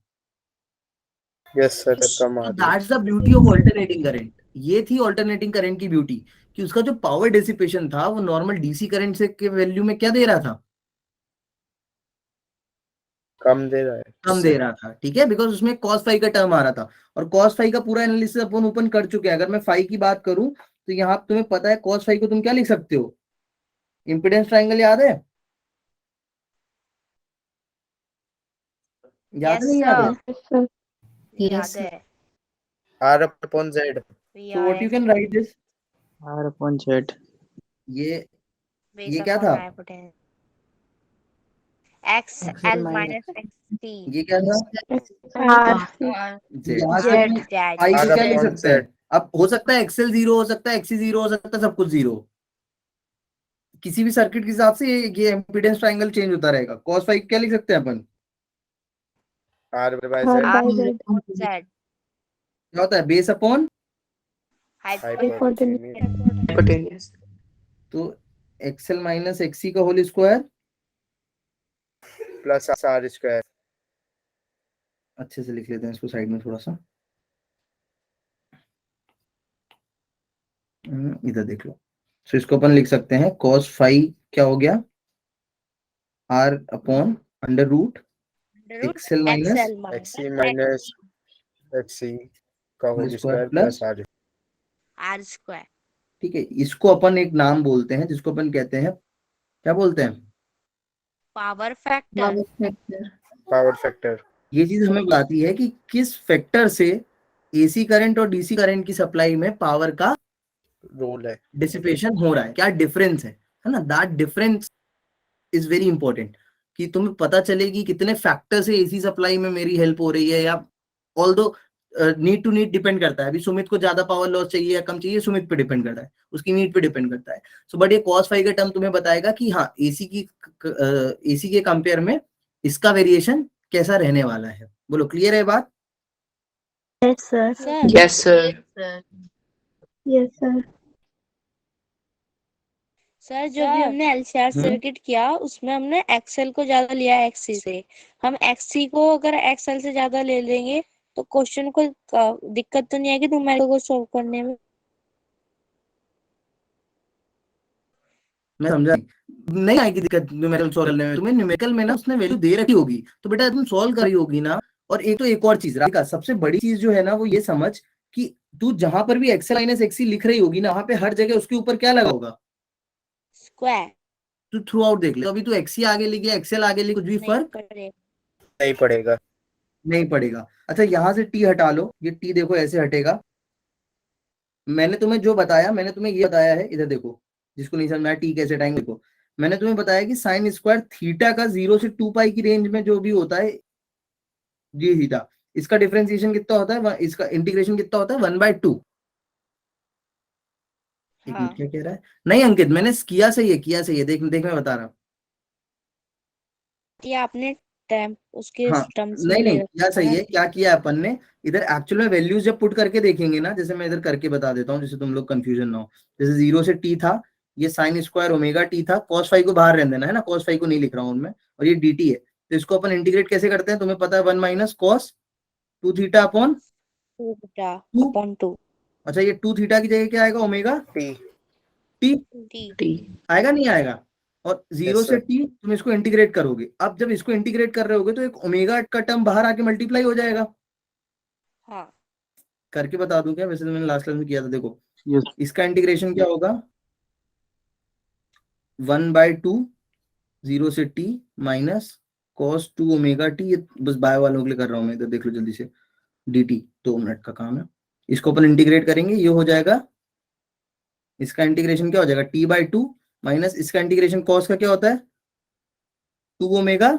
यस सर कम आ रही है। That's the beauty of alternating current. ये थी अल्टरनेटिंग करंट की ब्यूटी, कि उसका जो पावर डिसिपेशन था वो नॉर्मल डीसी करंट से के वैल्यू में क्या दे रहा था? कम दे रहा है। कम दे रहा था, ठीक है? बिकॉज उसमें cos phi का टर्म आ रहा था, और cos phi का पूरा एनालिसिस अपन ओपन कर चुके हैं। अगर मैं phi की बात करूं तो यहाँ तुम्हें पता है cos phi को तुम क्या लिख सकते हो? इम्पीडेंस ट्रायंगल याद है? याद है नहीं याद है? Yes R upon Z। So what you can write is, R upon Z। ये क्या था? XL minus XT। ये क्या था? Z। यहाँ से phi को क्या लिख सकते हैं? अब हो सकता है XL 0 हो सकता है, XC 0 हो सकता है, सब कुछ 0। किसी भी सर्किट के हिसाब से ये इम्पीडेंस ट्रायंगल चेंज होता रहेगा। cos phi क्या लिख सकते हैं अपन? R by Z। क्या होता है? Base upon hypotenuse. तो XL माइनस XC का whole square plus R square. अच्छे से लिख लेते हैं इसको साइड में थोड़ा सा। इधर देख लो। तो इसको अपन लिख सकते हैं cos phi क्या हो गया? R upon under root XL minus XC minus XC का whole square plus R square. ठीक है, इसको अपन एक नाम बोलते हैं जिसको अपन कहते हैं, क्या बोलते हैं? Power factor. Power factor. ये चीज हमें बताती है कि किस फैक्टर से एसी करंट और डीसी करंट की सप्लाई में पावर का रोल है, डिसिपेशन हो रहा है, क्या डिफरेंस है ना? That difference is very important, कि तुम्हें पता चले कि कितने फैक्टर से एसी सप्लाई में मेरी हेल्प हो रही है। या although need to need depend करता है। अभी सुमित को ज्यादा पावर लॉस चाहिए या कम चाहिए, सुमित पे डिपेंड करता है, उसकी नीड पे डिपेंड करता है। सो बट ये cos phi का टर्म तुम्हें बताएगा कि हाँ एसी के कंपेयर में इसका वेरिएशन कैसा रहने वाला है। बोलो, क्लियर है बात? Yes sir. Yes sir. Yes sir. Sir जो भी हमने LCR सर्किट किया उसमें हमने XL को ज्यादा लिया XC से। हम XC को अगर XL से ज्यादा ले लेंगे तो क्वेश्चन को दिक्कत तो नहीं आएगी न्यूमेरिकल को सॉल्व करने में? मैं समझा नहीं आएगी दिक्कत न्यूमेरिकल सॉल्व करने में। तुम्हें न्यूमेरिकल में ना उसने वैल्यू दे रखी होगी तो बेटा तुम सॉल्व कर रही होगी ना। और एक और चीज राधिका, सबसे बड़ी चीज जो है ना वो ये समझ कि तू जहां पर भी XL माइनस XC लिख रही होगी ना, वहां पे हर जगह उसके ऊपर क्या लगा होगा? स्क्वायर। तू थ्रू आउट देख ले। तो अभी तू XC आगे लिख या XL आगे लिख, कुछ भी फर्क नहीं पड़ेगा। नहीं पड़ेगा। अच्छा, यहाँ से T हटा लो, ये T देखो ऐसे हटेगा, मैंने तुम्हें जो बताया, मैंने तुम्हें ये बताया है, इधर देखो, जिसको नहीं समझना टी कैसे टाइम, देखो मैंने तुम्हें बताया कि साइन स्क्वायर थीटा का 0 से 2 पाई की रेंज में जो भी होता है जी थीटा, इसका डिफरेंशिएशन कितना होता है, इसका इंटीग्रेशन कितना होता है 1/2। एक मिनट, क्या कह रहा है? नहीं अंकित, मैंने किया सही है, किया सही है, देख देख मैं बता रहा हूँ। ये आपने उसके हाँ टर्म्स में नहीं ले नहीं, रखा क्या सही है। है, क्या किया अपन ने इधर एक्चुअल में वैल्यूज जब पुट करके देखेंगे ना, जैसे मैं इधर करके बता देता हूँ, जैसे तुम लोग कंफ्यूजन ना हो। जैसे 0 से t था, ये साइन स्क्वायर ओमेगा टी था, cos फाई को बाहर रहने देना है ना, cos फाई को नहीं लिख रहा हूँ मैं, और ये dt है, तो इसको अपन इंटीग्रेट कैसे करते हैं, तुम्हें पता है 1 minus cos 2 theta upon 2 theta 2। Upon 2 अच्छा, ये 2 थीटा की जगह क्या आएगा, ओमेगा टी टी आएगा, नहीं आएगा? और 0 Yes, से sir. t तुम इसको इंटीग्रेट करोगे, अब जब इसको इंटीग्रेट कर रहे होगे तो एक ओमेगा का टर्म बाहर आके मल्टीप्लाई हो जाएगा। हाँ करके बता दूं क्या, वैसे तो मैंने लास्ट क्लास में किया था, देखो Yes. इसका इंटीग्रेशन क्या होगा, 1/2 0 से t minus cos 2 omega T, ये बस बाय वालों के लिए कर रहा हूँ मैं, इधर देख लो जल्दी से, dt 2 मिनट का काम है। इसको अपन इंटीग्रेट करेंगे, ये हो जाएगा, इसका इंटीग्रेशन क्या हो जाएगा t/2 माइनस इसका इंटीग्रेशन cos का क्या होता है 2 omega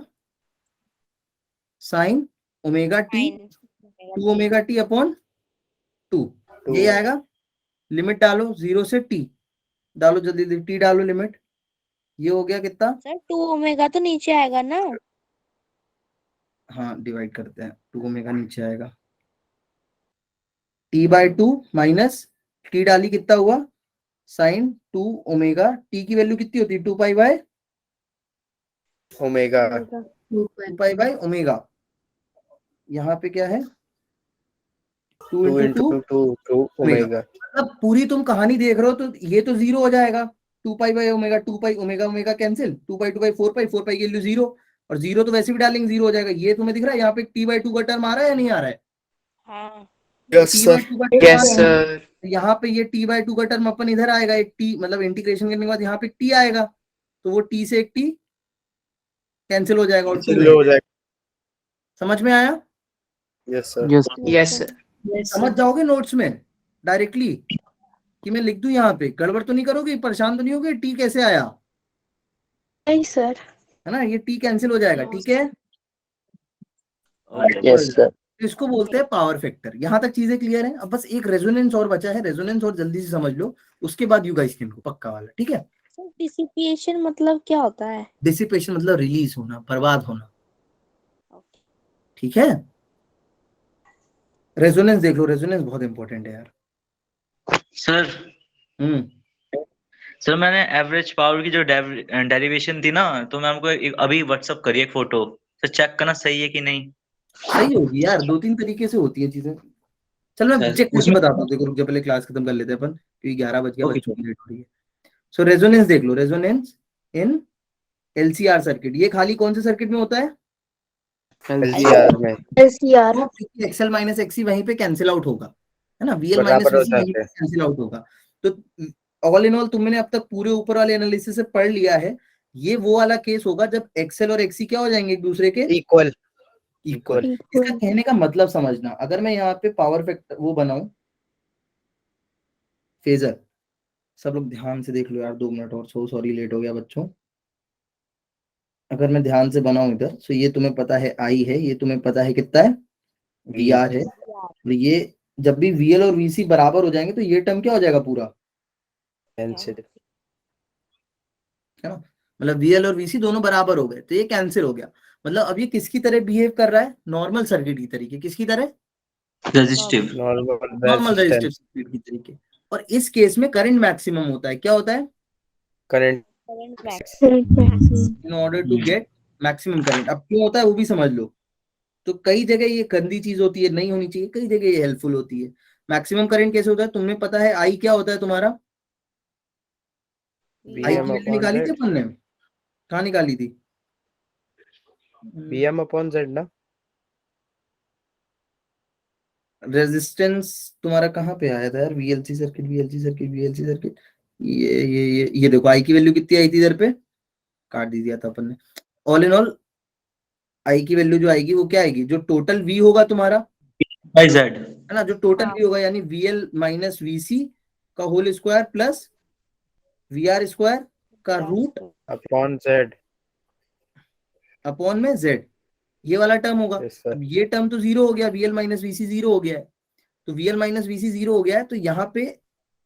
sine omega T 2 omega T upon 2, ये आएगा। लिमिट डालो 0 से t, डालो जल्दी t डालो लिमिट, ये हो गया कितना, सर 2 ओमेगा तो नीचे आएगा ना। हाँ डिवाइड करते हैं, 2 ओमेगा नीचे आएगा, t/2 माइनस t डाली कितना हुआ साइन 2 ओमेगा, t की वैल्यू कितनी होती है 2 pi by omega 2 pi by omega, यहाँ पे क्या है 2 2 into 2 2 ओमेगा। मतलब पूरी तुम कहानी देख रहे हो तो ये तो 0 हो जाएगा, 2 pi by omega, 2 pi omega omega cancel, 2 pi 2 pi 4 pi 4 pi की वैल्यू 0, और 0 तो वैसे भी डालेंगे 0 हो जाएगा। ये तुम्हें दिख रहा है यहाँ पे t/2 का टर्म आ रहा है या नहीं आ रहा है? हाँ यस सर, t/2 का टर्म यस आ रहा है। सर। यहाँ पे ये t/2 का टर्म अपन इधर आएगा, एक t मतलब इंटीग्रेशन करने के बाद यहाँ पे t आएगा, तो वो t से एक t कैंसिल हो जाएगा और 2 हो जाएगा। समझ में आया? Yes sir. Yes. Yes sir. समझ जाओगे नोट्स में डायरेक्टली कि मैं लिख दूं यहाँ पे, गड़बड़ तो नहीं करोगे, परेशान तो नहीं होगे टी कैसे आया, नहीं सर। है ना, ये टी कैंसिल हो जाएगा, ठीक है। Yes sir. इसको बोलते हैं पावर फैक्टर। यहाँ तक चीजें क्लियर है, अब बस एक रेजोनेंस और बचा है, रेजोनेंस और जल्दी से समझ लो, उसके बाद यू गाइस कैन को पक्का वाला, ठीक है। सर डिसिपिएशन मतलब क्या होता है? डिसिपेशन मतलब रिलीज होना, बर्बाद होना, ठीक है। रेजोनेंस देख लो, रेजोनेंस बहुत इंपॉर्टेंट है यार। सर सर मैंने एवरेज पावर की जो डेरिवेशन थी ना, तो मैं हमको अभी व्हाट्सअप करी एक फोटो, तो चेक करना सही है कि नहीं। सही होगी यार, 2-3 तरीके से होती है चीजें। चल मैं चेक करके बताता हूँ, देखो रुक जा, पहले क्लास खत्म कर लेते हैं अपन, क्योंकि 11 बज गया, बच्चों की लेट हो रही है। सो रेजोनेंस देख लो, रेजोनेंस इन एलसीआर सर्किट, ये खाली कौन से सर्किट में होता है, एलसीआर में। एलसीआर। एक्सएल माइनस एक्सी वहीं पे कैंसिल आउट होगा, है ना, वीएल माइनस बराबर हो वीसी वहीं पे जाते कैंसिल आउट होगा। तो ऑल इन ऑल तुमने अब तक पूरे ऊपर वाले एनालिसिस से पढ़ लिया है, ये वो वाला केस होगा जब एक्सएल और एक्सी क्या हो जाएंगे एक दूसरे के इक्वल। इक्वल। इसका कहने का मतलब समझना, अगर मैं यहाँ पे पावर फैक्टर वो बनाऊं फेजर, सब लोग ध्यान से देख लो यार, 2 मिनट और, सॉरी लेट हो गया बच्चों। अगर मैं ध्यान से बनाऊं इधर, तो ये तुम्हें पता है आई है, ये तुम्हें पता है कितना है वी आर है, तो ये जब भी वीएल और वीसी बराबर हो जाएंगे तो ये टर्म क्या हो जाएगा पूरा कैंसिल, है ना, मतलब वीएल और वीसी दोनों बराबर हो गए, तो ये कैंसिल हो गया। मतलब अब ये किसकी तरह बिहेव कर रहा है, नॉर्मल सर्किट की तरीके, किसकी तरह, रेजिस्टिव। नॉर्मल रेजिस्टिव सर्किट की तरीके। और इस केस में करंट मैक्सिमम होता है, क्या होता है, current in order to get maximum current. अब क्यों होता है वो भी समझ लो। तो कई जगह ये गंदी चीज होती है, नहीं होनी चाहिए, कई जगह ये हेल्पफुल होती है। मैक्सिमम करंट कैसे होता है, तुम्हें पता है आई क्या होता है तुम्हारा, आई की वैल्यू निकाली थी अपन ने, कहाँ निकाली थी, Vm अपॉन Z ना, रेजिस्टेंस तुम्हारा कहाँ पे आया था यार, VLC circuit VLC circuit VLC circuit, ये देखो आई की वैल्यू कितनी आई थी इधर पे, काट दी दिया था अपन ने। ऑल इन ऑल आई की वैल्यू जो आएगी वो क्या आएगी, जो टोटल वी होगा तुम्हारा बाय जेड, है ना, जो टोटल वी होगा, यानी वीएल माइनस वीसी का whole square plus VR square का रूट अपॉन जेड। अपॉन में Z, ये वाला टर्म होगा। Yes sir. अब ये टर्म तो जीरो हो गया, VL माइनस VC जीरो हो गया है, तो VL माइनस VC जीरो हो गया है, तो यहाँ पे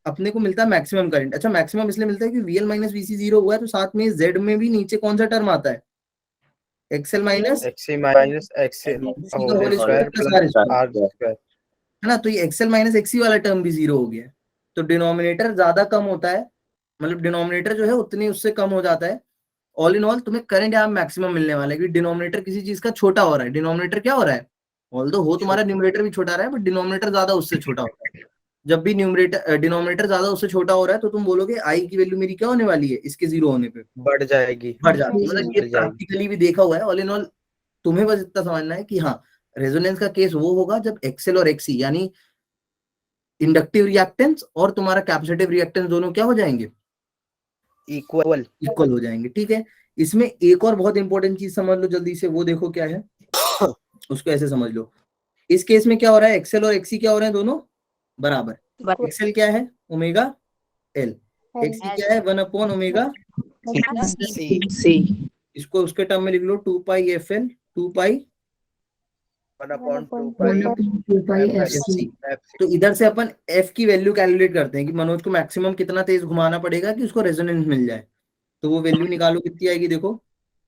अपने को मिलता है मैक्सिमम करंट। अच्छा, मैक्सिमम इसलिए मिलता है कि VL माइनस VC जीरो हुआ है, तो साथ में Z में भी नीचे कौन सा टर्म आता है, XL minus XC minus XL whole square plus R square. है ना, तो ये XL माइनस XC वाला टर्म भी जीरो हो गया है। तो डिनोमिनेटर ज्यादा कम होता है, मतलब डिनोमिनेटर जो है उतनी उससे कम हो जाता है। ऑल इन ऑल तुम्हें करंट यहाँ मैक्सिमम मिलने वाला है, क्योंकि डिनोमिनेटर किसी चीज का छोटा हो रहा है। डिनोमिनेटर क्या हो रहा है, ऑल्दो हो तुम्हारा न्यूमरेटर भी छोटा रहा है, बट डिनोमिनेटर ज्यादा उससे छोटा होता है। जब भी न्यूमरेटर डिनोमिनेटर ज्यादा उससे छोटा हो रहा है, तो तुम बोलोगे आई की वैल्यू मेरी क्या होने वाली है, इसके जीरो होने पे बढ़ जाएगी, बढ़ जाती है। मतलब ये प्रैक्टिकली भी देखा हुआ है। ऑल इन ऑल तुम्हें बस इतना समझना है कि हाँ, रेजोनेंस का केस वो होगा जब एक्सएल और एक्सी यानी इंडक्टिव रिएक्टेंस और तुम्हारा कैपेसिटिव रिएक्टेंस दोनों क्या हो जाएंगे, इक्वल इक्वल हो जाएंगे। ठीक है, इसमें एक और बहुत इंपॉर्टेंट चीज समझ लो जल्दी से, वो देखो क्या है, उसको ऐसे समझ लो। इस केस में क्या हो रहा है, एक्सएल और एक्सी क्या हो रहे हैं, दोनों बराबर। एक्सएल क्या है, ओमेगा एल, एक्सी क्या है, 1 ओमेगा सी। इसको उसके टर्म में लिख लो 2 पाई FL 2 पाई 1/2 पाई FC। तो इधर से अपन F की वैल्यू कैलकुलेट करते हैं कि मनोज को मैक्सिमम कितना तेज घुमाना पड़ेगा कि उसको रेजोनेंस मिल जाए। तो वो वैल्यू निकालो, कितनी आएगी, देखो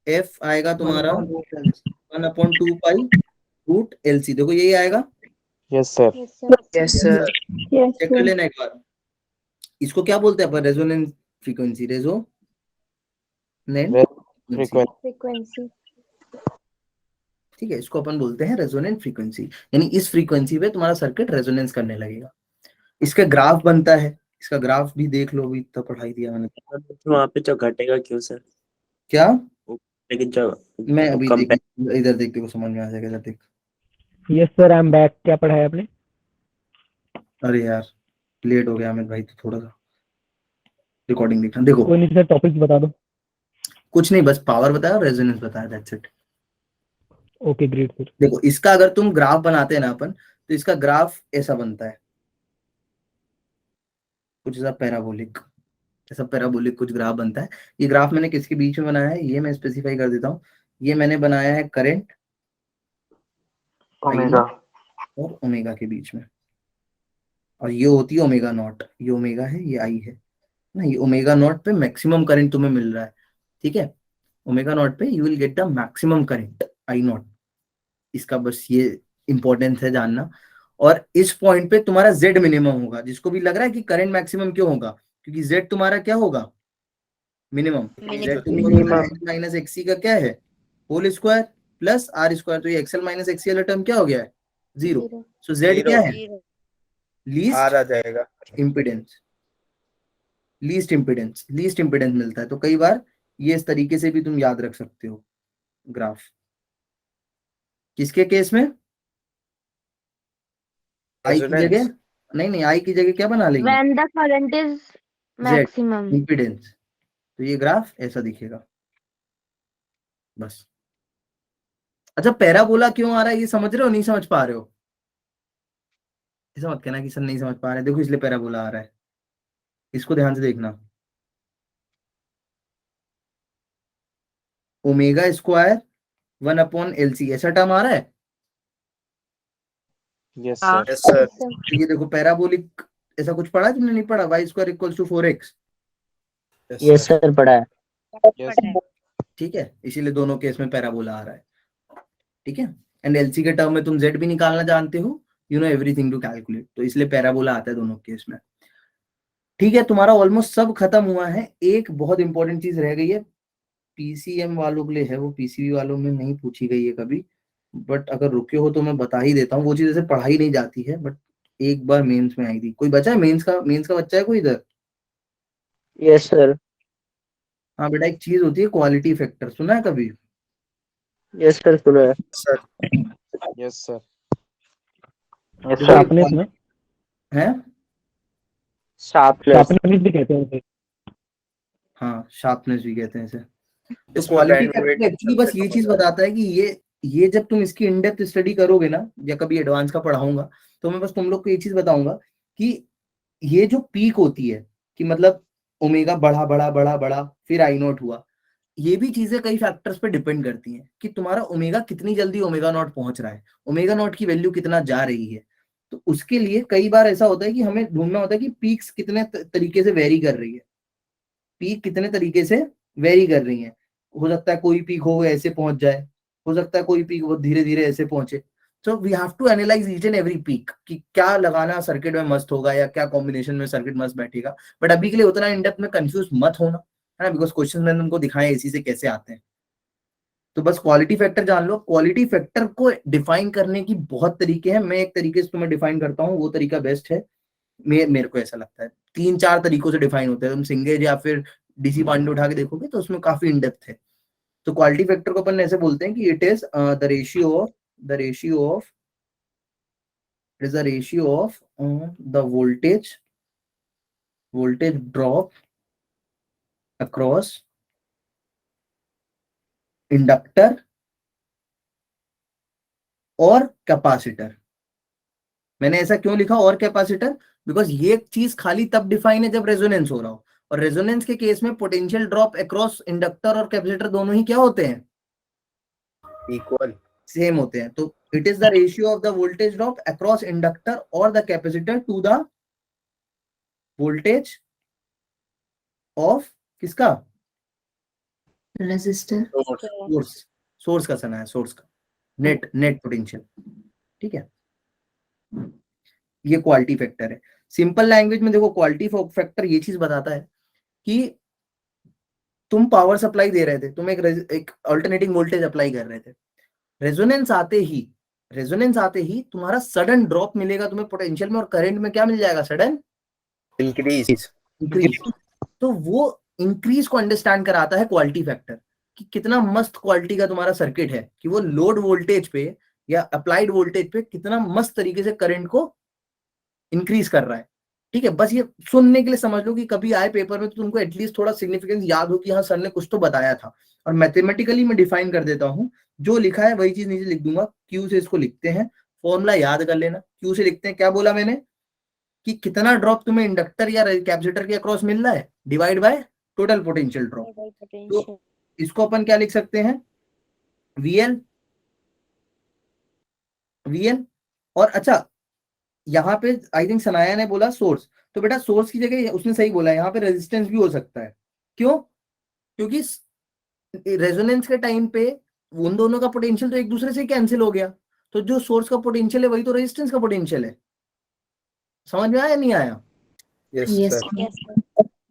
F आएगा तुम्हारा 1/2 पाई रूट LC, देखो यही आएगा। Yes sir. Yes sir. Check कर लेना एक बार। इसको क्या बोलते हैं अपन, रेजोनेंस फ्रीक्वेंसी, फ्रीक्वेंसी। ठीक है, इसको अपन बोलते हैं रेजोनेंट फ्रीक्वेंसी। यानी इस फ्रीक्वेंसी पे तुम्हारा सर्किट रेजोनेंस करने लगेगा। इसका ग्राफ बनता है, इसका ग्राफ भी देख लो, भी इतना पढ़ाई दिया मैंने। तो वहाँ पे जो घटेगा क्यों सर, क्या, लेकिन जो मैं अभी कंपेयर देख, इधर देख, देखो समझ में आ जाएगा, इधर देख। Yes sir, I am back. क्या पढ़ाया आपने? अरे यार लेट हो गया अमित भाई, तो थोड़ा सा रिकॉर्डिंग देखना। देखो कोई नहीं सर, टॉपिक बता दो। कुछ नहीं, बस पावर बताया और रेजोनेंस बताया, that's it. Okay great sir. देखो इसका अगर तुम ग्राफ बनाते हैं ना अपन, तो इसका ग्राफ ऐसा बनता है, कुछ ऐसा पैराबोलिक, ऐसा पैराबोलिक कुछ ग्राफ बनता है। ये ग्राफ मैंने किसके बीच में बनाया है, ये मैं स्पेसिफाई कर देता हूँ। ये मैंने बनाया है करंट ओमेगा और ओमेगा के बीच में, और ये होती है ओमेगा नॉट। ये ओमेगा है, ये आई है ना। ये ओमेगा नॉट पे मैक्सिमम करंट तुम्हें मिल रहा है, ठीक है। ओमेगा नॉट पे you will get the maximum current, I not. इसका बस ये इंपॉर्टेंस है जानना। और इस पॉइंट पे तुम्हारा Z मिनिमम होगा। जिसको भी लग रहा है कि करंट मैक्सिमम क्यों होगा, क्योंकि Z तुम्हारा क्या होगा, मिनिमम। Z माइनस XC का क्या है, whole square plus R square. तो ये XL माइनस XC वाला टर्म क्या हो गया है, जीरो। सो Z क्या है, लीस्ट आ जाएगा इम्पिडेंस। लीस्ट इम्पिडेंस मिलता है। तो कई बार ये इस तरीके से भी तुम याद रख सकते हो ग्राफ। किसके केस में, आई की जगह, नहीं आई की जगह क्या बना लेंगे, When the current is maximum. Impedance. तो ये ग्राफ ऐसा दिखेगा बस। अच्छा, पैराबोला क्यों आ रहा है ये समझ रहे हो, नहीं समझ पा रहे हो, ऐसा मत कहना कि सर नहीं समझ पा रहे। देखो इसलिए पैराबोला आ रहा है, इसको ध्यान से देखना। ओमेगा स्क्वायर 1/LC ऐसा टर्म आ रहा है। Yes sir. तो ये देखो पैराबोलिक, ऐसा कुछ पढ़ा तुमने, नहीं पढ़ा, y square equals to 4x। Yes sir पढ़ा है। ठीक है, इसीलिए दोनों केस में पैराबोला आ रहा है, ठीक है। एंड LC के टर्म में तुम Z भी निकालना जानते हो, you know everything to calculate, तो इसलिए पैराबोला आता है दोनों केस में। ठीक है, तुम्हारा ऑलमोस्ट सब खत्म हुआ है। एक बहुत इंपॉर्टेंट चीज रह गई है, PCM वालों के लिए है, वो PCB वालों में नहीं पूछी गई है कभी, बट अगर रुके हो तो मैं बता ही देता हूँ। वो चीज ऐसे पढ़ाई नहीं जाती है, बट एक बार मेंस में आई थी। कोई बचा है मेंस का बच्चा है कोई इधर? Yes sir. हाँ बेटा, एक चीज होती है क्वालिटी फैक्टर, सुना है कभी? यस सर सुना है। Yes sir. शार्पनेस में है, शार्पनेस भी कहते हैं उसे। हाँ शार्पनेस भी कहते हैं इसे। तो क्वालिटी फैक्टर एक्चुअली बस ये चीज बताता है कि ये जब तुम इसकी इन डेप्थ स्टडी करोगे ना, या कभी एडवांस का पढ़ाऊंगा, तो मैं बस तुम लोग को ये चीज बताऊंगा कि ये जो पीक होती है कि मतलब ओमेगा बढ़ा बढ़ा बढ़ा बढ़ा फिर आई नॉट हुआ, ये भी चीजें कई फैक्टर्स पे डिपेंड करती हैं कि तुम्हारा ओमेगा कितनी जल्दी ओमेगा नॉट पहुंच रहा है, ओमेगा नॉट की वैल्यू कितना जा रही है। तो उसके लिए कई बार ऐसा होता है कि हमें ढूंढना होता है कि पीक्स कितने तरीके से वेरी कर रही है, पीक कितने तरीके से वेरी कर रही है। हो सकता है कोई पीक हो ऐसे पहुंच जाए, हो सकता है कोई पीक वो धीरे धीरे ऐसे पहुंचे। So we have to analyse each and every peak कि क्या लगाना सर्किट में मस्त होगा या क्या कॉम्बिनेशन में सर्किट मस्त बैठेगा। बट अभी के लिए उतना इन डेप्थ में कंफ्यूज मत होना, है ना, बिकॉज क्वेश्चन मैंने तुमको दिखाया इसी से कैसे आते हैं। तो बस क्वालिटी फैक्टर जान लो। क्वालिटी फैक्टर को डिफाइन करने की बहुत तरीके हैं, मैं एक तरीके से तुम्हें डिफाइन करता हूँ, वो तरीका बेस्ट है। मेरे को ऐसा लगता है 3-4 तरीकों से डिफाइन होता है। तुम सिंगेज या फिर डीसी पांडे उठा के देखोगे तो उसमें काफी इन डेप्थ है। तो क्वालिटी फैक्टर को अपन ऐसे बोलते हैं कि it is the ratio of the voltage drop across inductor और कैपेसिटर। मैंने ऐसा क्यों लिखा और कैपेसिटर, बिकॉज ये चीज खाली तब डिफाइन है जब रेजोनेंस हो रहा हो, और रेजोनेंस के केस में पोटेंशियल ड्रॉप अक्रॉस इंडक्टर और कैपेसिटर दोनों ही क्या होते हैं, इक्वल, सेम होते हैं। तो it is the ratio of the voltage drop across inductor और the capacitor to the voltage of किसका, रेजिस्टर, सोर्स का सना है, सोर्स का नेट पोटेंशियल। ठीक है, ये क्वालिटी फैक्टर है। सिंपल लैंग्वेज में देखो, क्वालिटी फैक्टर ये चीज बताता है कि तुम पावर सप्लाई दे रहे थे, तुम एक अल्टरनेटिंग वोल्टेज अप्लाई कर रहे थे, रेजोनेंस आते ही तुम्हारा सडन ड्रॉप मिलेगा तुम्हें पोटेंशियल में, और करंट में क्या मिल जाएगा, सडन इंक्रीज। तो वो इंक्रीज को अंडरस्टैंड कराता है क्वालिटी फैक्टर, कि कितना मस्त क्वालिटी का तुम्हारा सर्किट है, कि वो लोड वोल्टेज पे या अप्लाइड वोल्टेज पे कितना मस्त तरीके से करंट को इंक्रीज कर रहा है। ठीक है, बस ये सुनने के लिए समझ लो कि कभी आए पेपर में तो तुमको एटलीस्ट थोड़ा सिग्निफिकेंस याद हो कि हाँ सर ने कुछ तो बताया था। और मैथमेटिकली मैं डिफाइन कर देता हूँ, जो लिखा है वही चीज नीचे लिख दूंगा। क्यू से इसको लिखते हैं, फॉर्मूला याद कर लेना। क्यू से लिखते हैं, क्या बोला मैंने, कि कितना ड्रॉप तुम्हें इंडक्टर या कैपेसिटर के अक्रॉस मिल रहा है divide by total potential drop. तो इसको अपन क्या लिख सकते हैं, VL। और अच्छा, यहाँ पे आई थिंक सनाया ने बोला सोर्स, तो बेटा सोर्स की जगह उसने सही बोला, यहाँ पे रेजिस्टेंस भी हो सकता है। क्यों, क्योंकि रेजोनेंस के टाइम पे उन दोनों का पोटेंशियल तो एक दूसरे से कैंसिल हो गया, तो जो सोर्स का पोटेंशियल है वही तो रेजिस्टेंस का पोटेंशियल है। समझ में आया नहीं आया? यस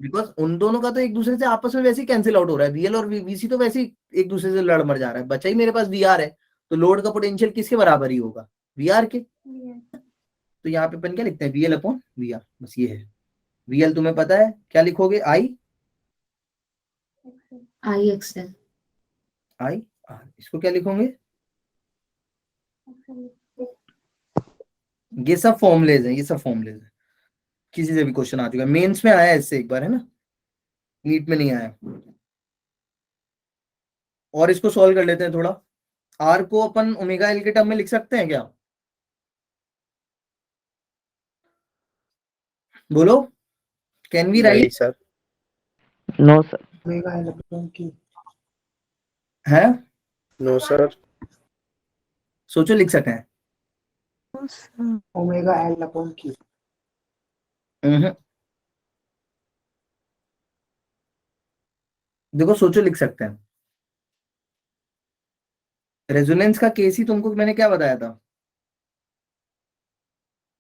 बिकॉज उन दोनों का तो एक दूसरे से आपस में वैसे ही कैंसिल आउट हो रहा है, VL और VC तो वैसे ही एक दूसरे से लड़ मर जा रहा है। बचा ही मेरे पास VR है, तो लोड का पोटेंशियल किसके बराबर ही होगा, VR के। तो यहाँ पे अपन क्या लिखते हैं, VL अपॉन VR, बस ये है। VL तुम्हें पता है, क्या लिखोगे, I XL, इसको क्या लिखोगे, ये सब फॉर्मुलेज है, किसी से भी क्वेश्चन आ चुका है, मेंस में आया इससे एक बार, है ना, नीट में नहीं आया। और इसको सॉल्व कर लेते हैं थोड़ा। R को अपन ओमेगा L के टर्म में लिख सकते हैं क्या, बोलो, can we write? Sir, no sir, है, नो सर, सोचो लिख सकते हैं, ओमेगा L अपॉन Q। देखो सोचो लिख सकते हैं। रेजोनेंस का केस ही तुमको मैंने क्या बताया था,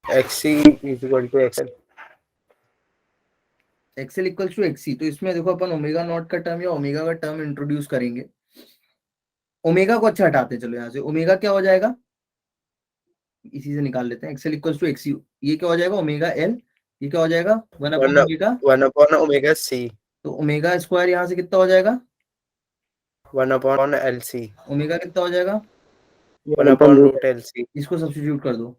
XC equal to XL। XL equals to XC। तो इसमें देखो अपन ओमेगा नॉट का टर्म या ओमेगा का टर्म इंट्रोड्यूस करेंगे। ओमेगा को अच्छा हटाते हैं, चलो यहाँ से ओमेगा क्या हो जाएगा, इसी से निकाल लेते हैं, XL इक्वल्स टू XC। ये क्या हो जाएगा, ओमेगा L, ये क्या हो जाएगा, 1 अपॉन ओमेगा C। तो ओमेगा स्क्वायर यहाँ से कितना हो जाएगा, 1 अपॉन LC। ओमेगा कितना हो जाएगा, 1 अपॉन रूट LC। इसको सब्स्टिट्यूट कर दो,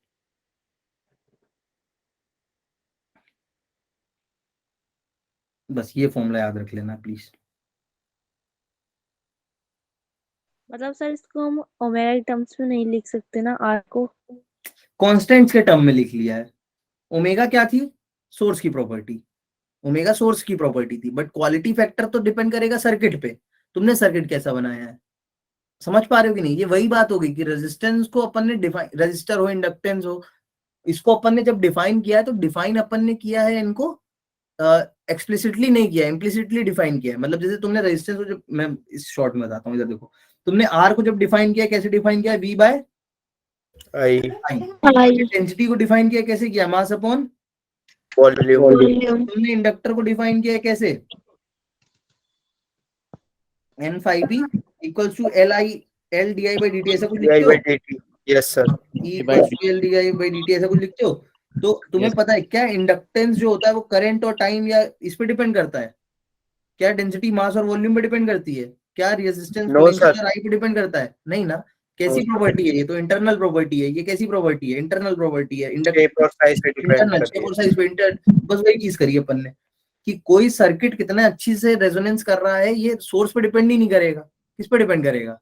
बस ये फॉर्मूला याद रख लेना प्लीज। मतलब सर इसको हम ओमेगा के टर्म्स में नहीं लिख सकते ना, R को कांस्टेंट्स के टर्म में लिख लिया है। ओमेगा क्या थी, सोर्स की प्रॉपर्टी, ओमेगा सोर्स की प्रॉपर्टी थी, बट क्वालिटी फैक्टर तो डिपेंड करेगा सर्किट पे, तुमने सर्किट कैसा बनाया है। समझ पा रहे हो कि नहीं? ये वही बात हो गई कि रेजिस्टेंस को अपन ने डिफाइन, रजिस्टर हो इंडक्टेंस हो, इसको अपन ने जब डिफाइन किया है तो डिफाइन अपन ने किया है इनको एक्सप्लिसिटली नहीं किया, इम्प्लिसिटली डिफाइन किया है। मतलब जैसे तुमने रेजिस्टेंस को, जब मैं इस शॉर्ट में बताता हूँ, इधर देखो, तुमने आर को जब डिफाइन किया, कैसे डिफाइन किया? V by I. डेंसिटी को डिफाइन किया कैसे? किया मास अपॉन वॉल्यूम। तुमने इंडक्टर को डिफाइन किया कैसे? n phi b equals to l di by dt, ऐसा कुछ लिखते हो? Yes sir. E equals to l di by dt, ऐसा कुछ लिखते हो? तो तुम्हें पता है क्या इंडक्टेंस जो होता है वो करंट और टाइम या इस पे डिपेंड करता है? क्या डेंसिटी मास और वॉल्यूम पे डिपेंड करती है? क्या रेजिस्टेंस पोटेंशियल और आई पे डिपेंड करता है? नहीं ना। कैसी प्रॉपर्टी है ये? तो इंटरनल प्रॉपर्टी है। ये कैसी प्रॉपर्टी है? इंटरनल प्रॉपर्टी है। शेप और साइज पे डिपेंड करती है। बस वही चीज करी अपन ने कि कोई सर्किट कितना अच्छी से रेजोनेंस कर रहा है ये सोर्स पे डिपेंड ही नहीं करेगा। किस पे डिपेंड करेगा?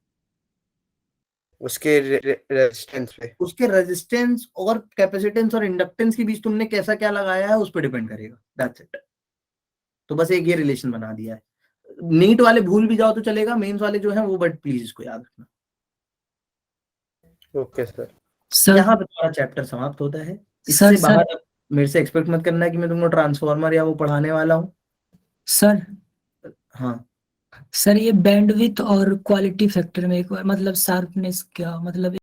उसके रेजिस्टेंस पे। उसके रेजिस्टेंस और कैपेसिटेंस और इंडक्टेंस के बीच तुमने कैसा क्या लगाया है उस पे डिपेंड करेगा। That's it. तो बस एक ये रिलेशन बना दिया है। नीट वाले भूल भी जाओ तो चलेगा, मेंस वाले जो है वो बट प्लीज इसको याद रखना। Okay sir. यहाँ पे तुम्हारा चैप्टर समाप्त होता है। इससे बाहर मेरे से एक्सपेक्ट मत करना कि मैं तुमको ट्रांसफार्मर या वो पढ़ाने वाला हूँ। सर हाँ सर, ये बैंडविड्थ और क्वालिटी फैक्टर में एक मतलब शार्पनेस क्या मतलब